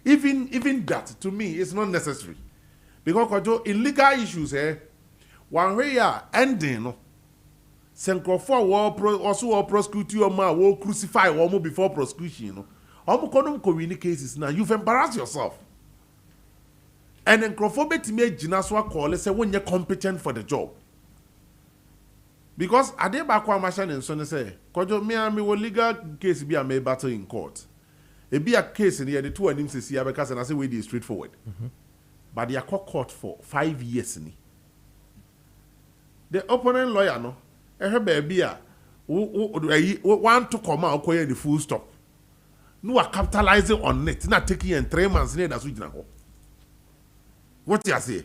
Even that to me is not necessary. Because in legal issues, one way ending also prosecute you or crucify or before prosecution. Almost cases now you've embarrassed yourself. And then Crawford to make Jinaswa call say when you're competent for the job. Because Adebakwa Mashan and Sonny say, Kojo me will legal case be a may battle in court. It be a case in the two and him say because and I say we is straightforward. But they are court for 5 years. The opponent lawyer no, baby want to come out the full stop. No are capitalizing on it, not taking in 3 months near that's what you say?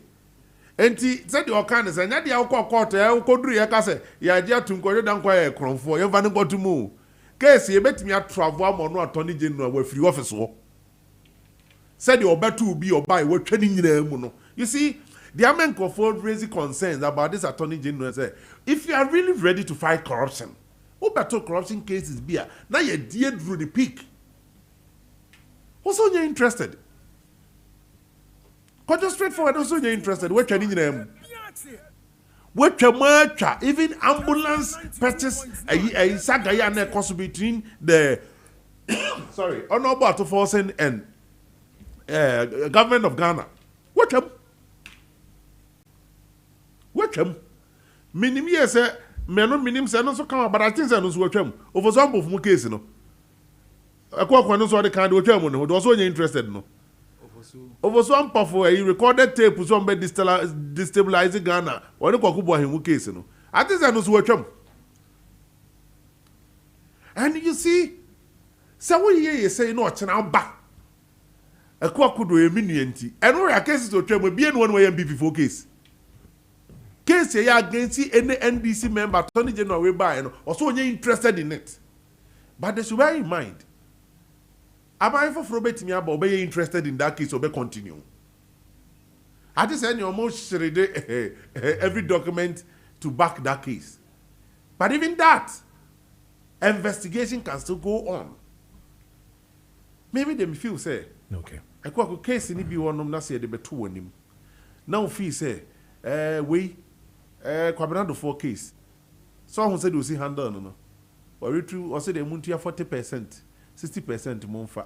Enti said your kind is and ya court, could do your case, ya dear to Kojo Dankwah cron for your van go to move. Case you bet me at travel or no attorney general with free office. Said your bet to be or buy what training in you see, the American Ford raising concerns about this attorney general. Say, if you are really ready to fight corruption, what better corruption cases be? Now you're dear through the peak. What's on you interested? Just straightforward, also you're interested. What training them? What even ambulance purchase a saga and cost between the honorable forcing and government of Ghana. What Minim yes, minim say no so come, but I think say no so watcham. Over some of mu case no. Akwa no so the kind watcham no. Also you interested no. Over some for a recorded tape some be destabilizing Ghana. Or the kwakubo him case no. I think say no so watcham. And you see, so we hear say no chana ba. Akwa kudo e minuenti. And we are cases watcham be one way MP before case. Case ya against any NDC member, Attorney General we buy, also you're interested in it. But they should bear in mind. Am I for Robert me about be interested in that case or be continue? I just said you almost every document to back that case. But even that investigation can still go on. Maybe they feel say, okay. I quite case in be one of them say they be two on him. Now feel say, Kwabena 4 case. Someone said you see handle no. Or you true or say they muntia 40%, 60% monfa.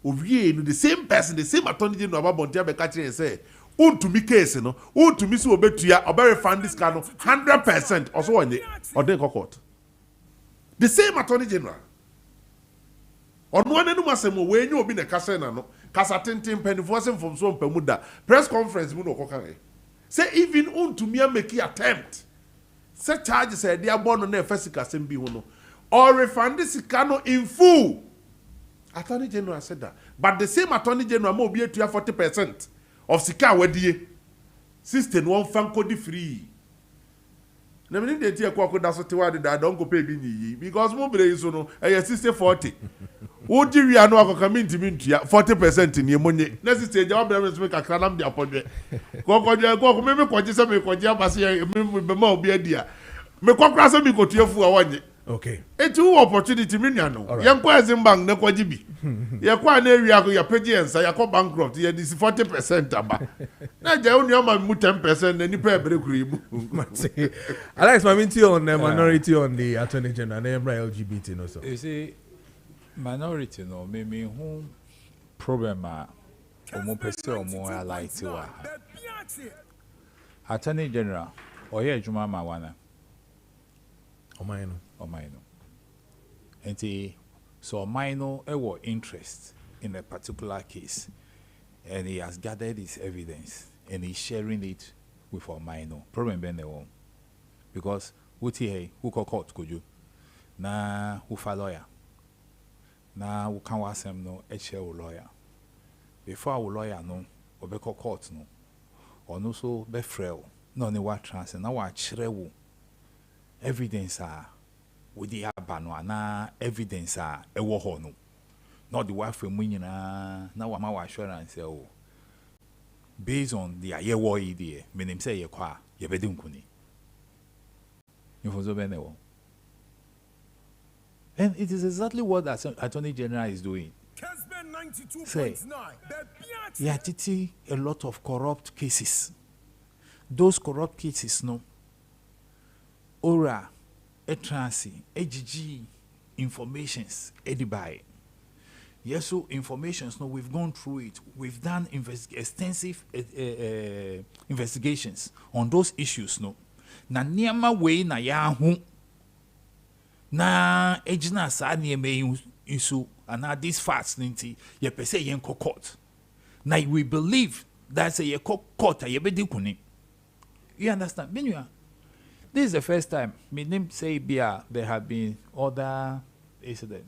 Ovie no the same person, the same attorney general about Bontia be catch and say, to me case no, to me so obetua, obe refund this cano 100% or so on the or then court. The same attorney general. On one end masemo when you be na kasa na no, kasa tintin penny forcing from so pemuda. Press conference mu no kokare. Say even to me make attempt. Say charges say they are born on their first assembly no. Or refund this cano in full. Attorney General said that. But the same Attorney General will be to 40% of Sika Wedie. System one fan code free. Na me dey tie kwako da so te wade da don go pay bi ni because mo bre so no e 60-40. Wo di wi anu akoko mi ntimi ntua 40% ni emonye. Na system ja obra me so make akra nam dia podwe. Koko me koje se me koje abase me ma obi adia. Me kokra se me kotua fu a wonye. Okay. It's an opportunity me no. Yan kwa Zimbang na kwaji bi. Ya kwa na wi akọ ya page ensa ya kọ bankrupt ya dis 40% aba. Na je uni o ma mu 10% na nipa ebere kuru ibu. Alex Maminti on the minority on the Attorney General na LGBT no so. You see minority no me who problem omo pese omo highlight wa. Attorney General oye adwuma ma wana. Omaino. And so Omaino ewo interest in a particular case, and he has gathered his evidence and he's sharing it with Omaino. Problem ben won because who court Kojo na who fa lawyer na who can wasem no HL lawyer before our lawyer no obeko court no or no so be frail no ni wa trans na wa chrewo evidence with the abano na evidence ewo ho no not the wife mu nyina na wa ma assurance o based on the ayewo idea meaning say ye kwa ye bedi nkuni infozo benewo and it is exactly what the Attorney General is doing. Kessben 92.9 yeah titi a lot of corrupt cases. Those corrupt cases no ora etransi AGG informations edibai. Yes, so informations no we've gone through it. We've done extensive investigations on those issues no. Na niema way na ya hu na ejina sa niema isu and these facts ninti ye pese yen court. Na we believe that's a court ye bedi kuni. You understand? Meanwhile, This is the first time. Me name say Bia. There have been other incidents.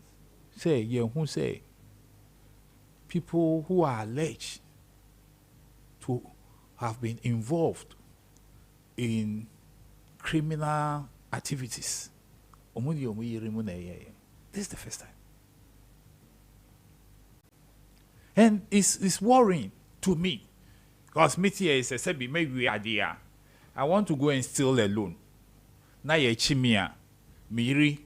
Say who say people who are alleged to have been involved in criminal activities. This is the first time. And it's worrying to me. Because Mitya is a sebi, maybe we are there. I want to go and steal a loan. Na ye chimia, miri,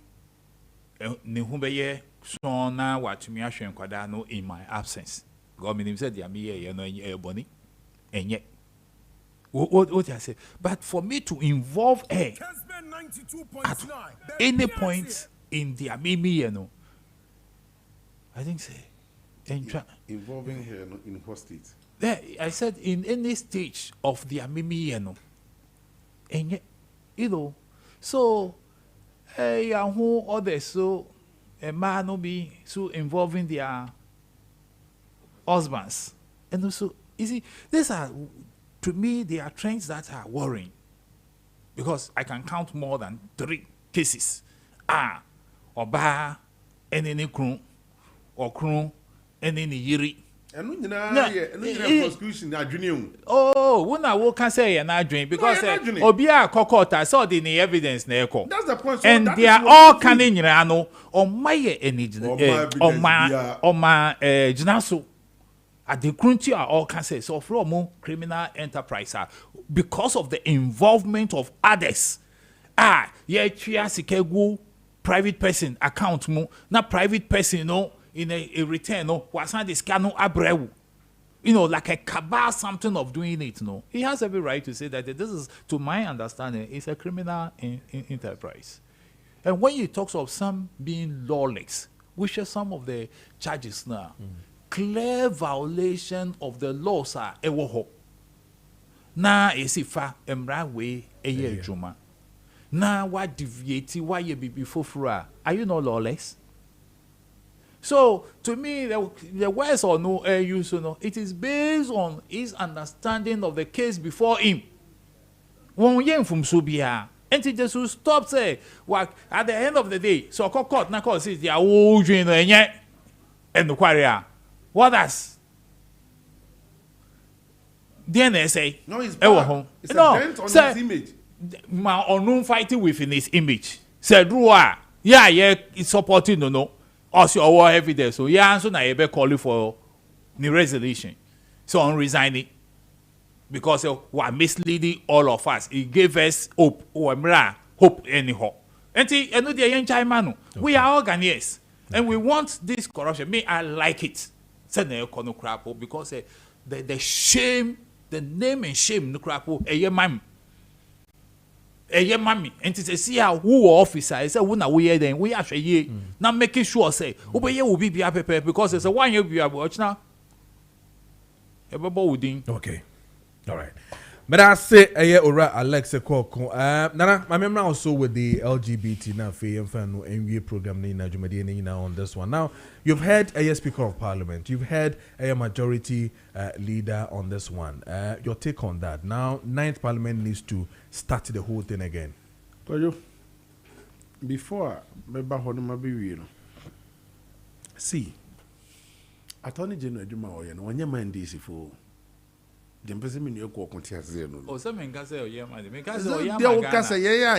nehumeye, so na watumi ashwen kwada no in my absence. God meaning said, ya me no bonny, and yet. What I say? But for me to involve her at any point in the Amimi, I think say, involving her in what state? There, I said in any stage of the Amimi, and yet, so, who others so a man will be so involving their husbands, and also, you see, these are. To me, they are trends that are worrying because I can count more than 3 cases. Or ba, any crew, or crew, any yiri. Oh, when I will can say an dream because Obia Kokota saw the evidence neko. That's the point. So and they are all canning rano on my on my jinaso. At the current are all cases so from criminal enterprise because of the involvement of others. Sikegu private person account mo na private person in a return was not this cano abrew. Like a cabal something of doing it. He has every right to say that this is, to my understanding, is a criminal enterprise. And when he talks of some being lawless, which are some of the charges now. Clear violation of the laws are ewoho. Na esifa emra we eye juma. Na wa deviate why ye be before fura. Are you not lawless? So to me, the words or no use it is based on his understanding of the case before him. When yen from subia, and it just stop say what at the end of the day. So court na court says they are all doing and the quarry. What does? DNA say? No, it's bad. It's a dent on his image. My unknown fighting within his image. Said, Rua, yeah, it's supporting no. Also, our evidence. So, yeah, so now you calling for the resolution. So, I'm resigning. Because we're misleading all of us. It gave us hope. Hope anyhow. And see, know the young China. We are all Ghanaians. And we want this corruption. Me, I like it. Because the shame, the name and shame, no crap, mammy. And to see how who officer is a winner we then we actually now making sure say, obey will be prepared because it's a 1 year be watch now. Okay, all right. But I say, Ora Alexa Koko. Nana, my memory also with the LGBT now, MV program now on this one. Now, you've heard a Speaker of Parliament, you've heard a majority leader on this one. Your take on that? Now, 9th Parliament needs to start the whole thing again. Kojo, before see, Attorney General Juma Oyen, when you mind this for. Oh, some men can say, oh, yeah, man.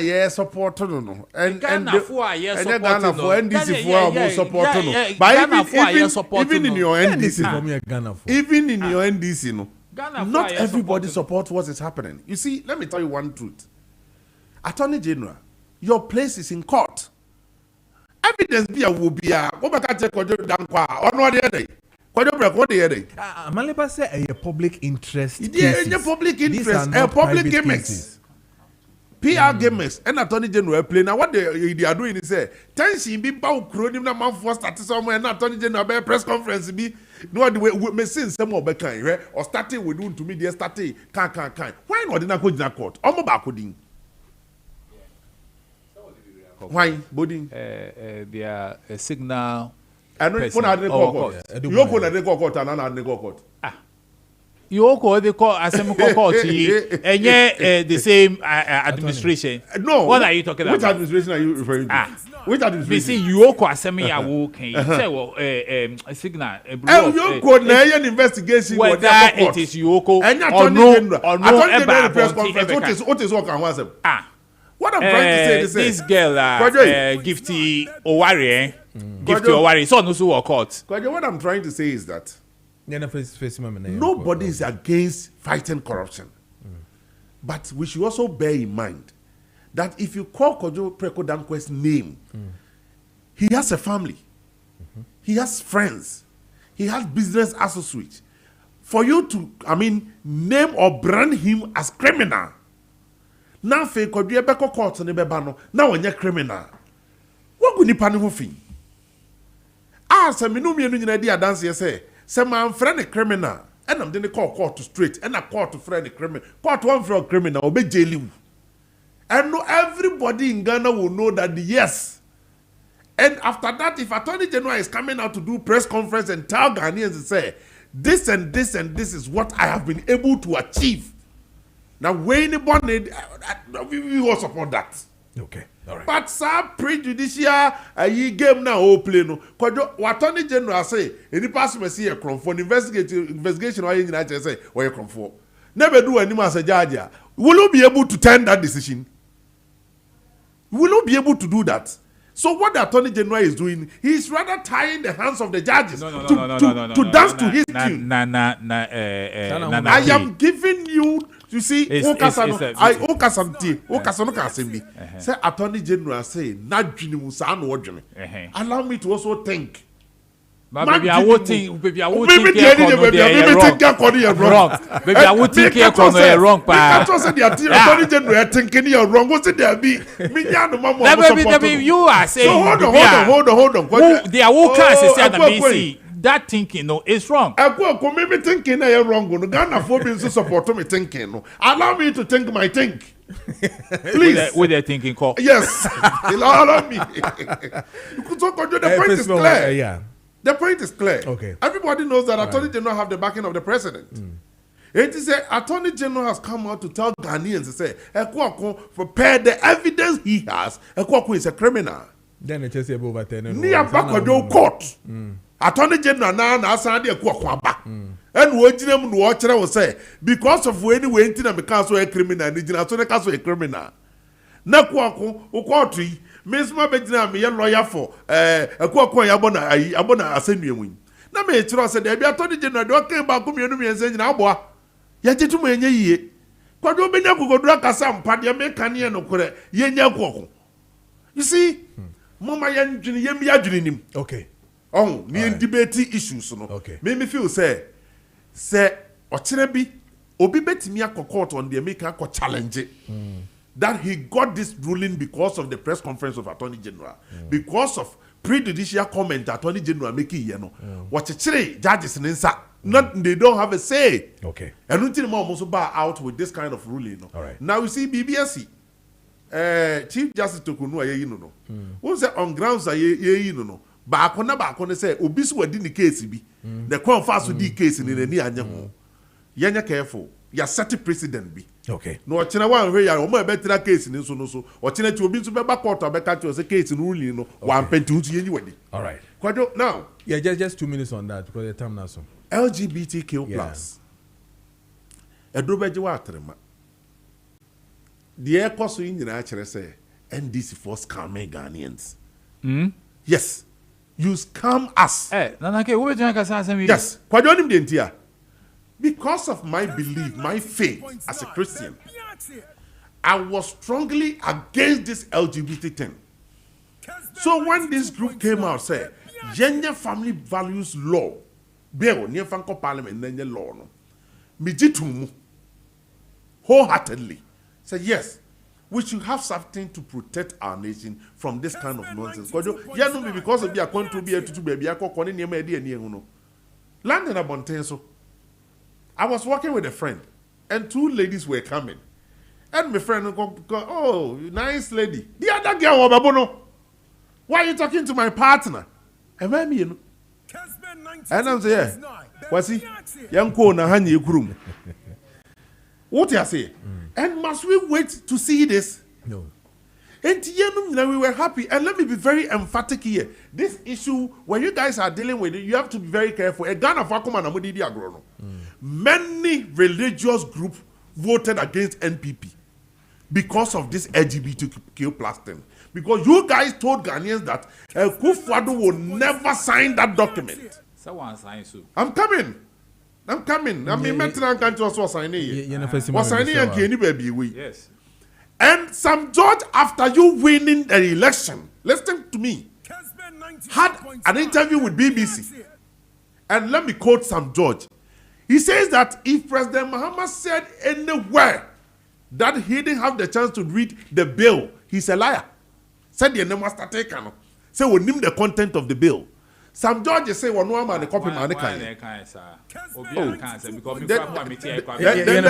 Yeah, support no. And Ghana for NDC for support no. But even in your NDC, even in your NDC, no. Not everybody supports what is happening. You see, let me tell you one truth. Attorney General, your place is in court. Evidence will be a go back and check Kojo Dankwah or no other day. Kojo Preko, what the other? Maliba say a public interest. Yeah, a public interest, a public gamers. PR gamers and Attorney General play. Now what they are doing is say, tension be bound crowding the man for start somewhere and Attorney General be press conference be no the way we send some more back right or starting we do to me they starting can. Why not in a court? Omo ba coding. Why boarding? They are a signal. I know for na court. You go na court and na court. Yoko, they call Assembly Court, and yet the same administration. No. What are you talking about? Which administration are you referring to? Which administration? We see Yoko Assembly are working. Say, well, a signal. Yoko, an investigation. Whether it is Yoko or no press conference. What is what can was what I'm trying to say is this girl, Gifty Owari, Gifty Owari, so no so court. What I'm trying to say is that nobody is against fighting corruption. But we should also bear in mind that if you call Kojo Preko Dankwah's name, he has a family, he has friends, he has business associates. For you to, name or brand him as criminal, now fe Kojo Preko court ne beba no, now when you're criminal, what would you panic with? Se me no mienu nyina di adanse say se man friend a criminal and I'm then call court to straight and a court to friend a criminal court one for a criminal obe jailu and no everybody in Ghana will know that yes. And after that, if Attorney General is coming out to do press conference and tell Ghanaians and say this and this and this is what I have been able to achieve, now when anybody we will support that. Okay. All right. But sir, prejudicial game now all play no. Kojo Attorney General say any person may see a crime for investigation or anything I say or a crime for. Never do any as a judge. Will you be able to turn that decision? Will you be able to do that? So what the Attorney General is doing, he is rather tying the hands of the judges to dance to his tune. I am giving you. You see, say Attorney General say, allow me to also think. Maybe I would think. Maybe I would think. Wrong. Maybe I would think you're wrong. But Attorney General thinking you're wrong. What's it there be? Maybe you are saying. So hold on. They are all classes. That thinking is wrong. Maybe thinking you're wrong. Ghana phobia support me thinking. Allow me to think my think. Please. With their thinking call. Yes. Allow me. The point is clear. Yeah. The point is clear. Okay. Everybody knows that Attorney General have the backing of the president. It is a Attorney General has come out to tell Ghanaians to say, prepare the evidence he has. Ekwako is a criminal. Then it is over 10. Near Bakodo court. Attorney General na asande Ekwako aba. And what you watch will say, because of when you went in a council a criminal, the council a criminal. Nakwako, Ukwatri. Mesma Bedina, me a lawyer for a Kwakwa Abona Assembly. Na me trust that the Attorney General don't care about community and saying, Abwa. Yet to me, ye. Quado Benaco go drag us some party, American no correct, Yenya Kwako. You see, Mama Yan Yemi. Okay. Oh, me and debate issues. Okay. Make me feel say, Ochirebi, Obi bet me a court on the American challenge it. That he got this ruling because of the press conference of Attorney General, because of prejudicial comment Attorney General making, what judges in not they don't have a say. Okay. And until more also bar out with this kind of ruling. All right. Now we see BBSC, Chief Justice Tokunua who say on grounds back on say Obisu were in the case be the crown fast with the case in the near Yanya careful. Ya set precedent be. Okay. No, China one way ya omo better case in so. Or China to be to be back court or back to a case in ruling one pen to anybody. All right. Now. Yeah, just 2 minutes on that because the time now so. LGBTQ plus. Edrobeji wa atrema. The air cost in the actually say NDC for scamming Ghanaians. Yes. You scam us. Yes. Kwadonim the entire. Because of my belief, my faith as a Christian, I was strongly against this LGBT thing. So when this group came out, said, Gender Family Values Law, bill near Fanko Parliament, then the law, no, Mijitumu, wholeheartedly said, yes, we should have something to protect our nation from this kind of nonsense. Because of their country, be a to be a cock near media near London Abontenso. I was walking with a friend, and 2 ladies were coming. And my friend go, oh, nice lady. The other girl, why are you talking to my partner? And I mean, And I'm saying, what's he? Young Kona Hani Groom. What you say? And must we wait to see this? No. And we were happy. And let me be very emphatic here. This issue, when you guys are dealing with it, you have to be very careful. A Ghana Fakuma Namudi Agrono. Many religious groups voted against NPP because of this LGBTQ plus thing. Because you guys told Ghanaians that Kufuor will never sign that document. Someone signs so. I'm coming. I mean, Metran can't also sign it. Was signing again, baby. Yes. And some judge, after you winning the election, listen to me, had an interview with BBC. And let me quote some judge. He says that if President Mahama said anywhere that he didn't have the chance to read the bill, he's a liar. Said the name was taken. Say we name the content of the bill. Some judges say one man the copy man can. Then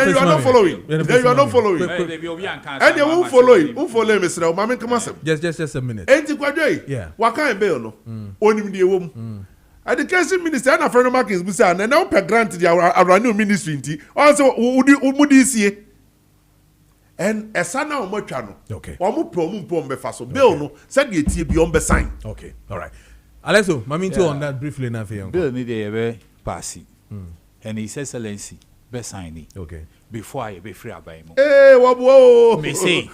you are not following. Then you are not following. And you won't follow it. Who follow Mr. Mami Kamasem? Just a minute. Ain't it quite? Yeah. What kind of bill no? Only the woman. And the Kessben minister and a friend of mine is Busan and now per granted our new ministry. Also, would you see? And a son now more channel. Okay. Or more prom befaso. Bill no said the T beyond the sign. Okay. All right. Alexo, Mami too on that briefly now for you. Bill need a passy. And His Excellency be signing. Okay. Before I be free by him. Hey, whoa. Me say.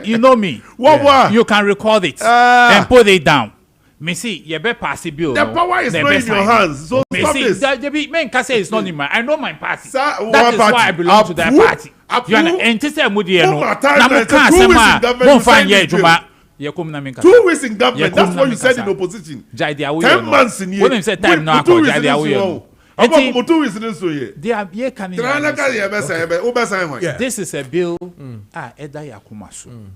You know me. What? You can record it and put it down. Me see, you be passy bill. The power is not in your hands. So me stop see, this. The man can say it's not in my. I know my party. Sir, that is why I belong to that party. You are anticipating Mudi no. Namu can say ma. Won't find ye juma. You come na me. 2 weeks in government. That's what you said in opposition. 10 months in here. When him say time now, jai dia we. This is a bill. Eda Yakumasu.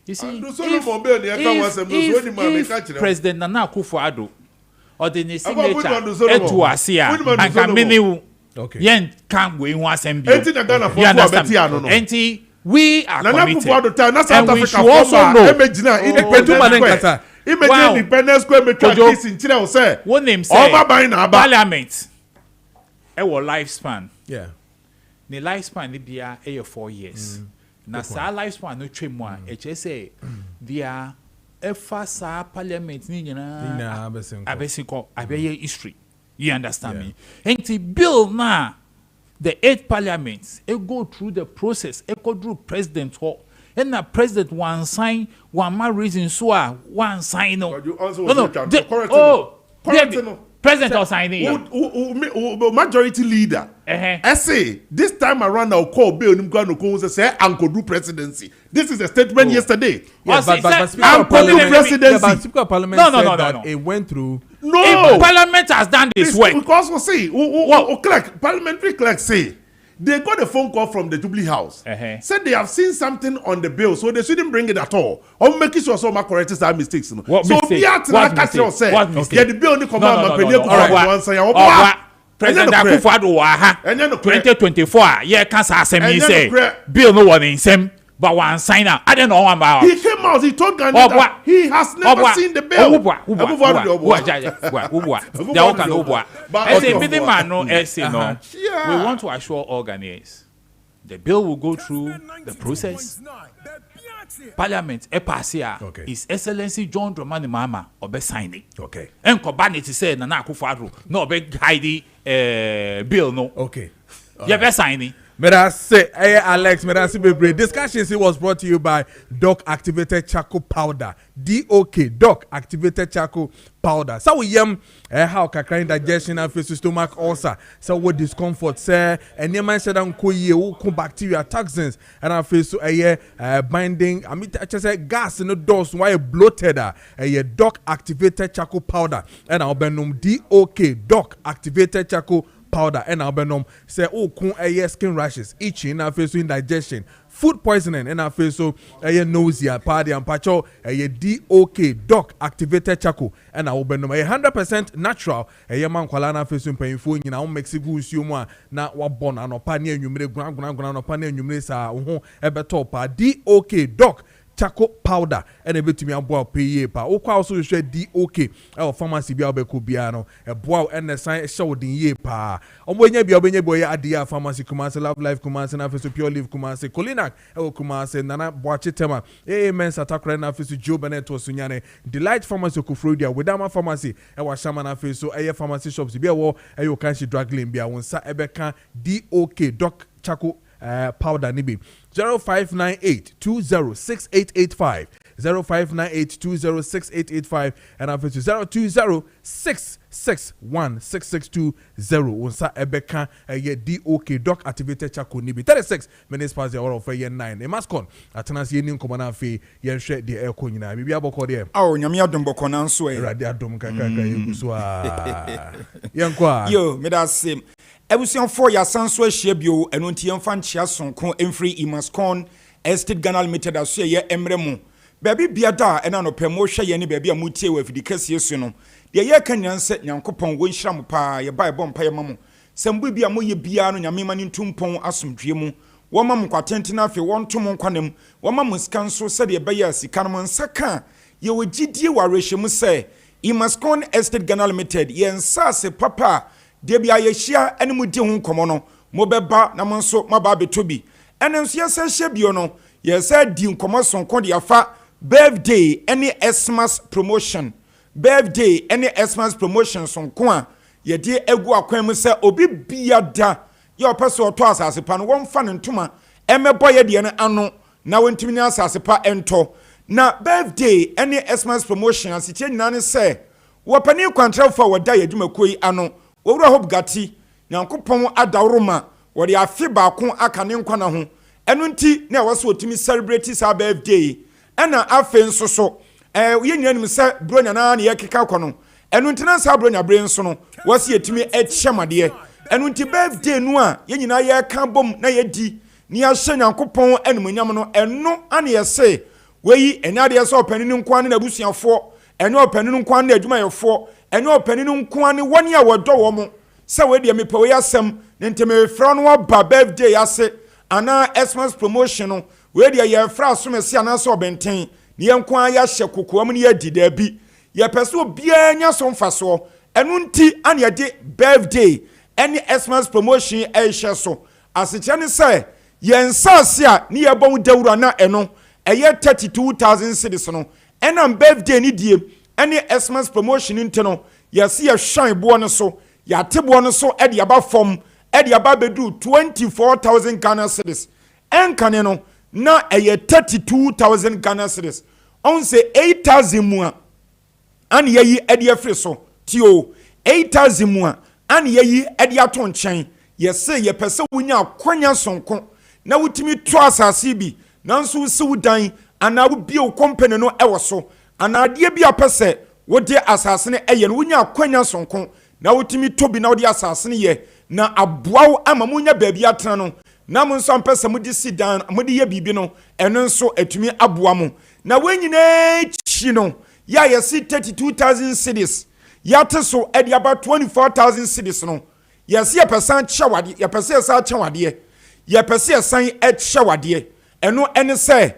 You see, if President Nana Akufo-Addo or the signature etu asia and can many yen can go in one assembly. You understand? Enti we are committed, and we should also know. One name say Parliament. Our lifespan. Yeah. The lifespan ni be 4 years. Na sa lifespan no twem a eche say dia efa sa parliament ni nyina abesinko abeye history. You understand me? Enti bill na the 8th parliament go through the process go through president ho and the president one sign one more reason so one sign no president or signing majority leader. I say this time around I'll call Bill Nimgano say Uncle do presidency. This is a statement yesterday. Yes, but Uncle do presidency. Yeah, Speaker of Parliament no. It went through. No, Parliament has done this work. Because we see, parliamentary clerk say they got a phone call from the Jubilee House. Said they have seen something on the bill, so they shouldn't bring it at all. Or making sure some correcting some mistakes. What so mistake? What mistake? What mistake? Yeah, the bill only come out. President Akufo-Addo wa 2024. Yeah, cancer assembly say bill no one in same. But one signer, I don't know about. He came out. He told Ghana that he has never seen the bill. We want to assure all Ghanaians the bill will go through the process. Parliament His Excellency John Dramani Mahama obe signing. Okay. And Kobani to say Nana Akufo-Addo no obe guide bill no. Okay. You be signing. Alex, discussion was brought to you by Doc Activated Charcoal Powder. Doc Activated Charcoal Powder. So we how kakra digestion and face stomach ulcer. So what discomfort say and your man said bacteria toxins and I face binding. I mean I just say gas in the dose why bloated Doc Activated Charcoal Powder and I'll benum Doc Activated Charcoal Powder and albenom say skin rashes, itching and face indigestion, food poisoning and I face nausea, party and pacho Doc Activated Charcoal and albenom 100% natural man kwalana face painful in our Mexico sumwa na wabon and opania numere gran opania numere sa ebeto pa Doc charcoal powder and a bit me aboa pay pa o kwa also share DOK our pharmacy bia obeko bia no e boa and the sign show din ye pa omonya bia obenye boy adia pharmacy Kumasi Love Life Kumasi na feso Pure Live Kumasi Kolinak e Kumasi nana boache tema men satakra na feso Joe Bennett osunyane Delight Pharmacy Kufrodia Wedama Pharmacy e wa shama na feso e pharmacy shops bia wo e yo kanshi drug lane bia wonsa ebeka DOK doc charcoal powder nibi 0598206885 0598206885 and after 0206616620 onsa ebeka ye DOK doc activated charcoal nibi 36 minutes past the hour of 9 e mascon atenase ye ni nkoma na afi ye hwe de eko nyina bibia bokọ de nyame adom bokọ na nso radio adom kaka yeguso yenkwa yo me da sim Ebusianfo ya sanso ahia bio eno nti yemfa nchia sonko emfree Imascon Estate Ghana Limited aso ye emremu baabi biada ena no pemo hwe ye ne baabi a mutie wa fidikase yesu no de ye ka nyanse nyankopon wo nhira mo pa ye ba ebo mpa ye mamo sembu bia mo ye bia no nyame mani ntumpon asomdwe mu wo mam kwatente na afi won tom nkwanam wo mam sika nso se de be ya sika no nsaka ye wogidie wa rehwemu se Imascon Estate Ghana Limited ye nsase papa Debia yeshia ene mudi hu nkomo no mo beba na mo nso maba betobi ene nso yesa hyebio no yesa di nkomo sonko de afa birthday any Xmas promotion sonko a ye de egu akwan mu se obi biada ye opeso oto asase pa no wonfa ne ntoma emebo ye de ne ano na wontimi ne asase pa ento na birthday any Xmas promotion asiche nyina ne se wo pani kwantra fa woda ye dwumakoi ano Owura hope gati nyankopon adawroma wode afi baako aka ne nkwa na ho eno nti na wase otimi celebrate sa birthday ena afi nso so ye nyanim se bronya na na yekeka kono eno nti na sa bronya bre nso no wase yetimi ekyemade eno nti birthday no a ye nyina ye ka bom na ye di ni ya hye nyankopon enumnyam no eno ane ye se weyi enyade ye se opanini nkwa na abusuafo eno opanini nkwa na adwumayefo eno opanini nkwa ne woni a wodo wo mo se we de mepe we asem nteme fra no ba birthday ase ana Xmas promotion no we de ye fra asomese ana so obenten ne nkwa ya hye kokoam ne ya di da bi ye pese obia nya so mfaso eno nti ane de birthday any Xmas promotion e hye so aseche ne se ye nsase a ne ye bon dawura na eno eye 32000 cedis no enam birthday ni die any Xmas promotion inteno yesi ya shine bo no so ya tebo no so e de aba fom e de aba bedu 24000 Ghana cedis enkane no na eye 32000 Ghana cedis on say 8000 mu an yeyi e de afre so tio 8000 mu an yeyi e de ato nchen yesi ye pese wunya akwanya sonko na wutimi to asase bi nanso se wudan ana wo bia company no e wo so anadie bi apese wode asase ne eye no wunya akwanya sonko na wotimi tobi na wode asase ne ye na aboawo ama munya baabi atena no na mo nso ampese mudi sidan mudi ye bibi no eno nso atumi aboa mo na wenyina chi no ya yesi 32000 cedis ya teso e de about 24000 cedis no yesi ye pesan chawade ye pese esa chawade ye pese esan e chawade eno ene se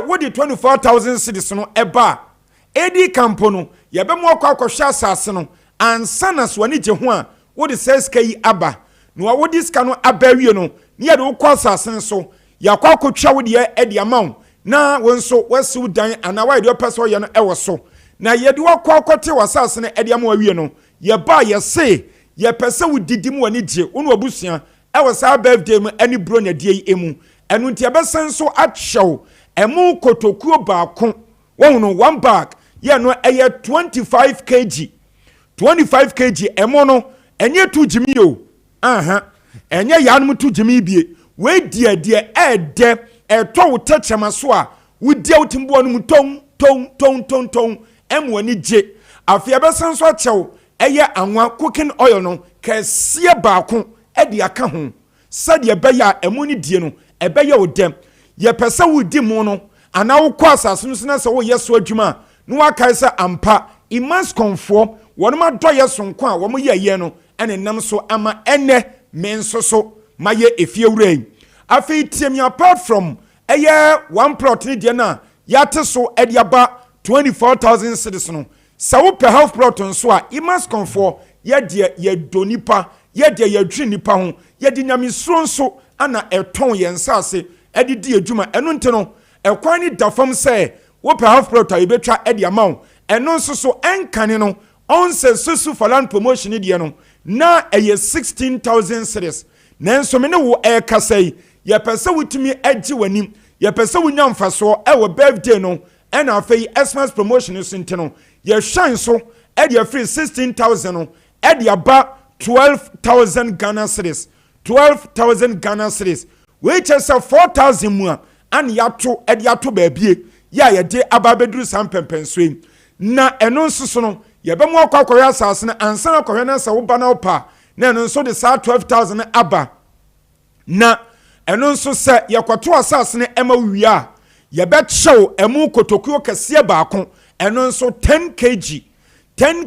wodi 24000 cedis no eba edi kampo no ye be mo akwa asase no ansana so ani je ho a wodi seska yi aba no wodi ska no abawie no ne ye de ukwa asase so ya kwa akotwa wodi e de amaw na wonso wasiw dan ana wa de peso ye no ewo so na ye de wakwa akote wasase no e de amaw awie no ye ba ye se ye pese wodidim wani je wonu obusua ewo sa birthday mu ani bronya die emu enu nti abesan so atchew emu kotokuo baako wono one bag ye no eye 25 kg emu no enye tu jimi o enye yanum tu jimi bie we die ede eto wo techema so a wodi awtimbo no ton emu ani je afia besan so atchew eye anwa cooking oil no kese baako e de aka ho sade be ya emu ni die no ebe ye odem ye pese wudi mu no ana wo kwa asase no sina se wo yeso adwuma no wakai se ampa immense comfort wonu ma do yeso nko a wo mo ye no ene nam so ama ene menso so maye efie wura afi tiem apart from eye one plot ni die na yate so ɛde aba 24,000 cedis no sɛ wopɛ half plot nso a imas konfo yɛdeɛ yɛdɔ nipa yɛdeɛ yɛdwi nipa ho yɛde nyamesuro nso ana ɛtɔn yɛn nsase ɛde di adwuma ɛno nti no ɛkwan ni da fam sɛ wopɛ half plot a yɛbɛtwa ɛde ama wo ɛno nso so ɛnkane no ɔnsɛ susu for land promotion deɛ no na ɛyɛ 16,000 cedis nanso me ne wo ɛkasa yi yɛpɛ sɛ wotumi agye w'anim yɛpɛ sɛ wonya mfasoɔ ɛwɔ birthday no ɛna afei Xmas promotion so nti no yɛhwɛn so ɛde afiri 16,000 no ɛde aba 12,000 Ghana cedis 12,000 Ghana cedis wei kyɛ sɛ 4,000 mu a ane yɛato ɛde ato baabie yɛ a yɛde aba bɛduru saa mpɛmpɛnso yi na ɛno nso so no yɛbɛmu akɔ akɔhwɛ asase no ansa na akɔhwɛ no sɛ woba na wopa na ɛno nso de saa 12,000 no aba na ɛno nso sɛ yɛkɔto asase no ɛma wie a yɛbɛkyɛw ɛmu kotokuo kɛseɛ baako ɛno nso 10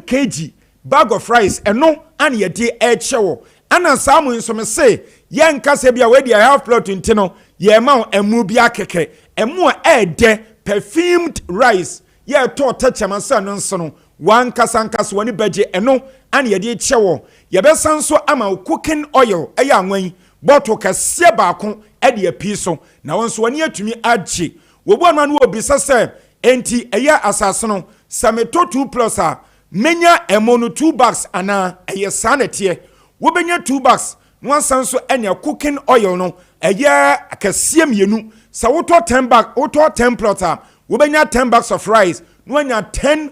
kg bag of rice ɛno ane yɛde ɛkyɛw ana saa mu nso me se yɛn kasa bi a wɔde half plot nti no yɛma ɛmu bi akɛkɛ ɛmu a ɛɛdɛ perfumed rice yɛtɔ tɛkyɛma sɛ no nso no wan kasa wani bɛgye ɛno ane yɛde kyɛw yɛbɛsan so ama cooking oil ɛyɛ anwan bottle kɛseɛ baako ɛde api so na wɔn nso wɔne atumi agye wɔbɔ no no obisa sɛ enti ɛyɛ asase no sameto 2 plus a menya ɛmo no 2 bags ana ɛyɛ saa nɛteɛ wobɛnya 2 bags no asan so ɛne cooking oil no ɛyɛ kɛseɛ mmienu sɛ wotɔ 10 plot a wobɛnya 10 bags of rice no anya 10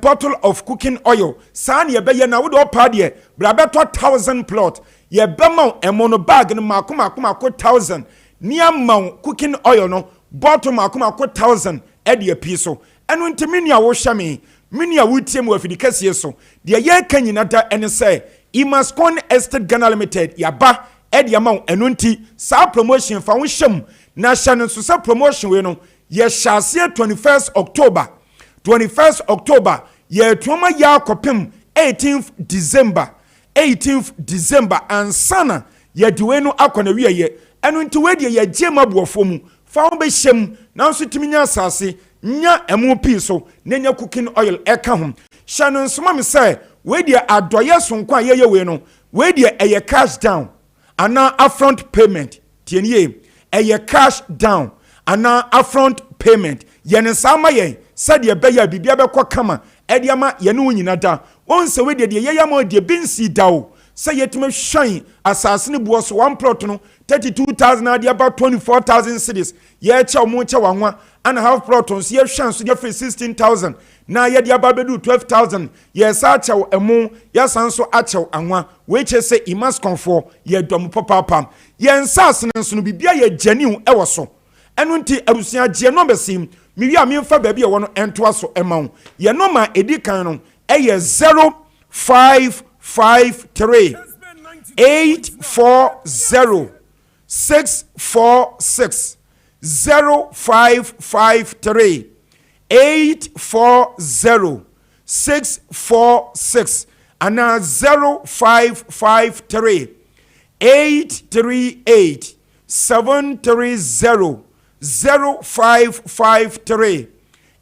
bottle of cooking oil saa ne yɛbɛyɛ na wode ɔpa deɛ bra bɛtɔ 1,000 plot yɛbɛma ɛmo no bag no mako 1,000 ne ama cooking oil no bottle mako 1,000 ɛde api so ɛno nti me nua wohwɛ me nua wotie mu afidi kɛseɛ so deɛ yɛka nyina da ɛne sɛ Imascon Estate Ghana Limited yaba ɛde ama ɛno nti saa promotion fa wo hyɛm na hyɛ no nso sɛ promotion we no yɛhyɛ aseɛ 21st October yɛtuoma yɛ akɔpem 18th December ansana yɛde we no akɔ na wieyɛ ɛno nti we deɛ yɛgye ma boɔfo mu fa wo bɛhyɛm na nso tumi nya asase nya ɛmo pii so na nya cooking oil ɛka ho hyɛ no nso ma me sɛ we deɛ adɔyɛ sonko a yɛyɛ we no we deɛ ɛyɛ cash down ana upfront payment tienie ɛyɛ cash down ana upfront payment yɛne saa ma yɛn sɛdeɛ bɛyɛ bibia bɛkɔ kama ɛde ama yɛne wo nyina da wɔn sɛ we deɛ yɛyɛ ma deɛ binsi da o sɛ yɛtumi hwɛn asase ne boɔ so 1 plot no 32,000 ade about 24,000 cedis yɛkyɛ mo kyɛ wanwa ana half plot nso yɛhwɛn so yɛfiri 16,000 na yɛde aba bɛdu 12,000 yɛsa akyɛw ɛmo yɛsan so akyɛw anwa wɔkyɛ sɛ Imasconfoɔ yɛdɔm papa yɛnsase nso no bibia yɛ gyaniw ɛwɔ so ɛno nti abusua gye no besim mewi a memfa baabi a wɔno ɛntoa so ɛma wo yɛ no ma edi kan no ɛyɛ 0553 840 646 0553 840 646 ana 0553 838 730 0553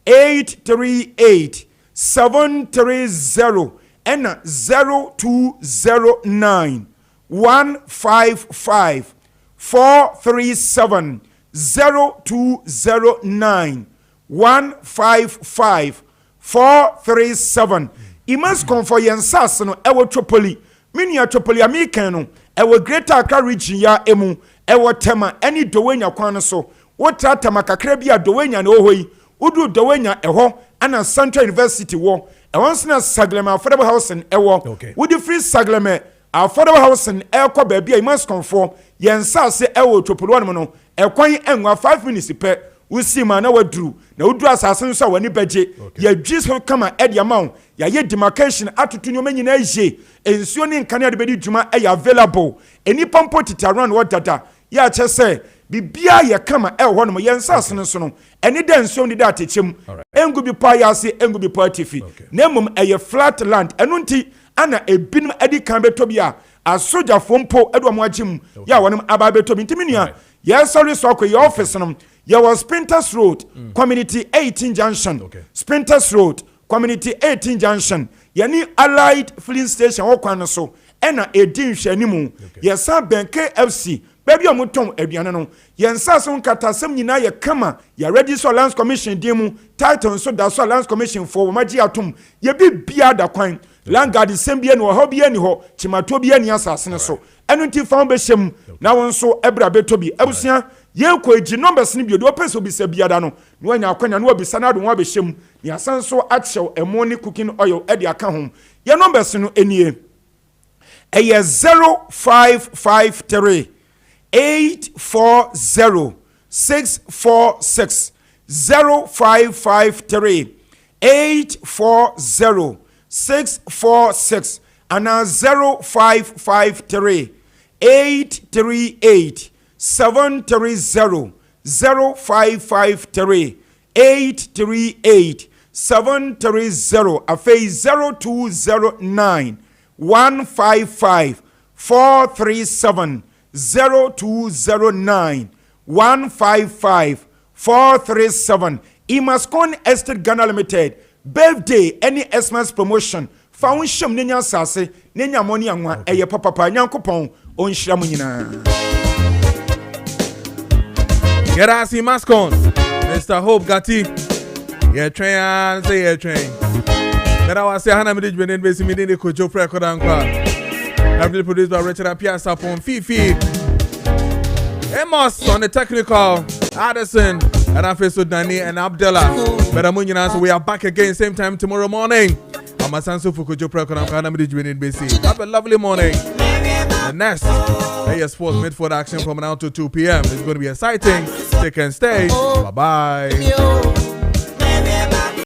838 730 and 0209 155 437 0209 155 437 Imascon for yensas no ewo Tripoli minia Tripoli American no ewo Greater Accra region ya emu ewo tema any dowenya kwan so wotra tema kakra bia dowenya na ohoyi udu dowenya eho ana Central University wo ewon na Saglema affordable housing ewo wudi free Saglema affordable housing ekọ ba bia Imascon for yensas ewo Tripoli one no ekwan enwa 5 minutes pe usi ma na wadru na udru asase nso wani beje ya dwis kama edi amount ya ye demarcation atutu nyoma nyina ye ensuo ne nkane de bedi dwuma e available eni pompo tita around what data ya che se bibia ye kama e ho no ye nsase nso no eni da ensuo ni da atechem engu bi pa ya se engu bi pa tifi na mum e ye flat land enu nti ana ebinum edi kan beto bia asoja fompo edo mo agim ya wonum aba beto bi ntiminua Yes, sorry, so your office no. There was Sprinters Road, Community 18 Junction. Okay. Sprinters Road, Community 18 Junction. Yani Allied Filling Station okwan so. Ena edin hwanimu. Yesa ben KFC. Baby omuton aduane no. Yensa so nkatasem nyina ye kama. Ya Register Lands Commission demu. Title so da so Lands Commission for magi atom. Ye bi bia da kwan. Landguard sembie no ho bia ni ho. Chimato bia ni asase ne so. Enu nti fa behwem na won so ebra betobi. Abusia ye ko egi numbers ni bi do peso bi se bia da no. No anya akwanya no obisa na do ho behwem. Ni asan so achew emoni cooking oil e de aka hom. Ye numbers no enie. Eye 0553 840 646 0553 840 646 and 0553 838 730 0553 838 730 afei 0209 155 437 0209 155 437 Imascon Estate Ghana Limited birthday any Xmas promotion found sham nenya sase nenya money anwa eye papa nyankopon onhira mu nyina. Get us Imascon Mr. Hope Gatti. Yeah, train, say yeah, train. But I was saying, Hannah Midge Benin Basin, me the Kojo Preko Dankwah. Heavily produced by Richard Apiasa on Fifi. Amos on the technical, Addison, and I face with Danny and Abdullah. But I'm so we are back again, same time tomorrow morning. I'm a Sansu for Kojo Preko Dankwah, Hannah Midge Benin Basin. Have a lovely morning. The next AS Sports Midfield action from now to 2 p.m. It's going to be exciting. Take and stay. Bye bye.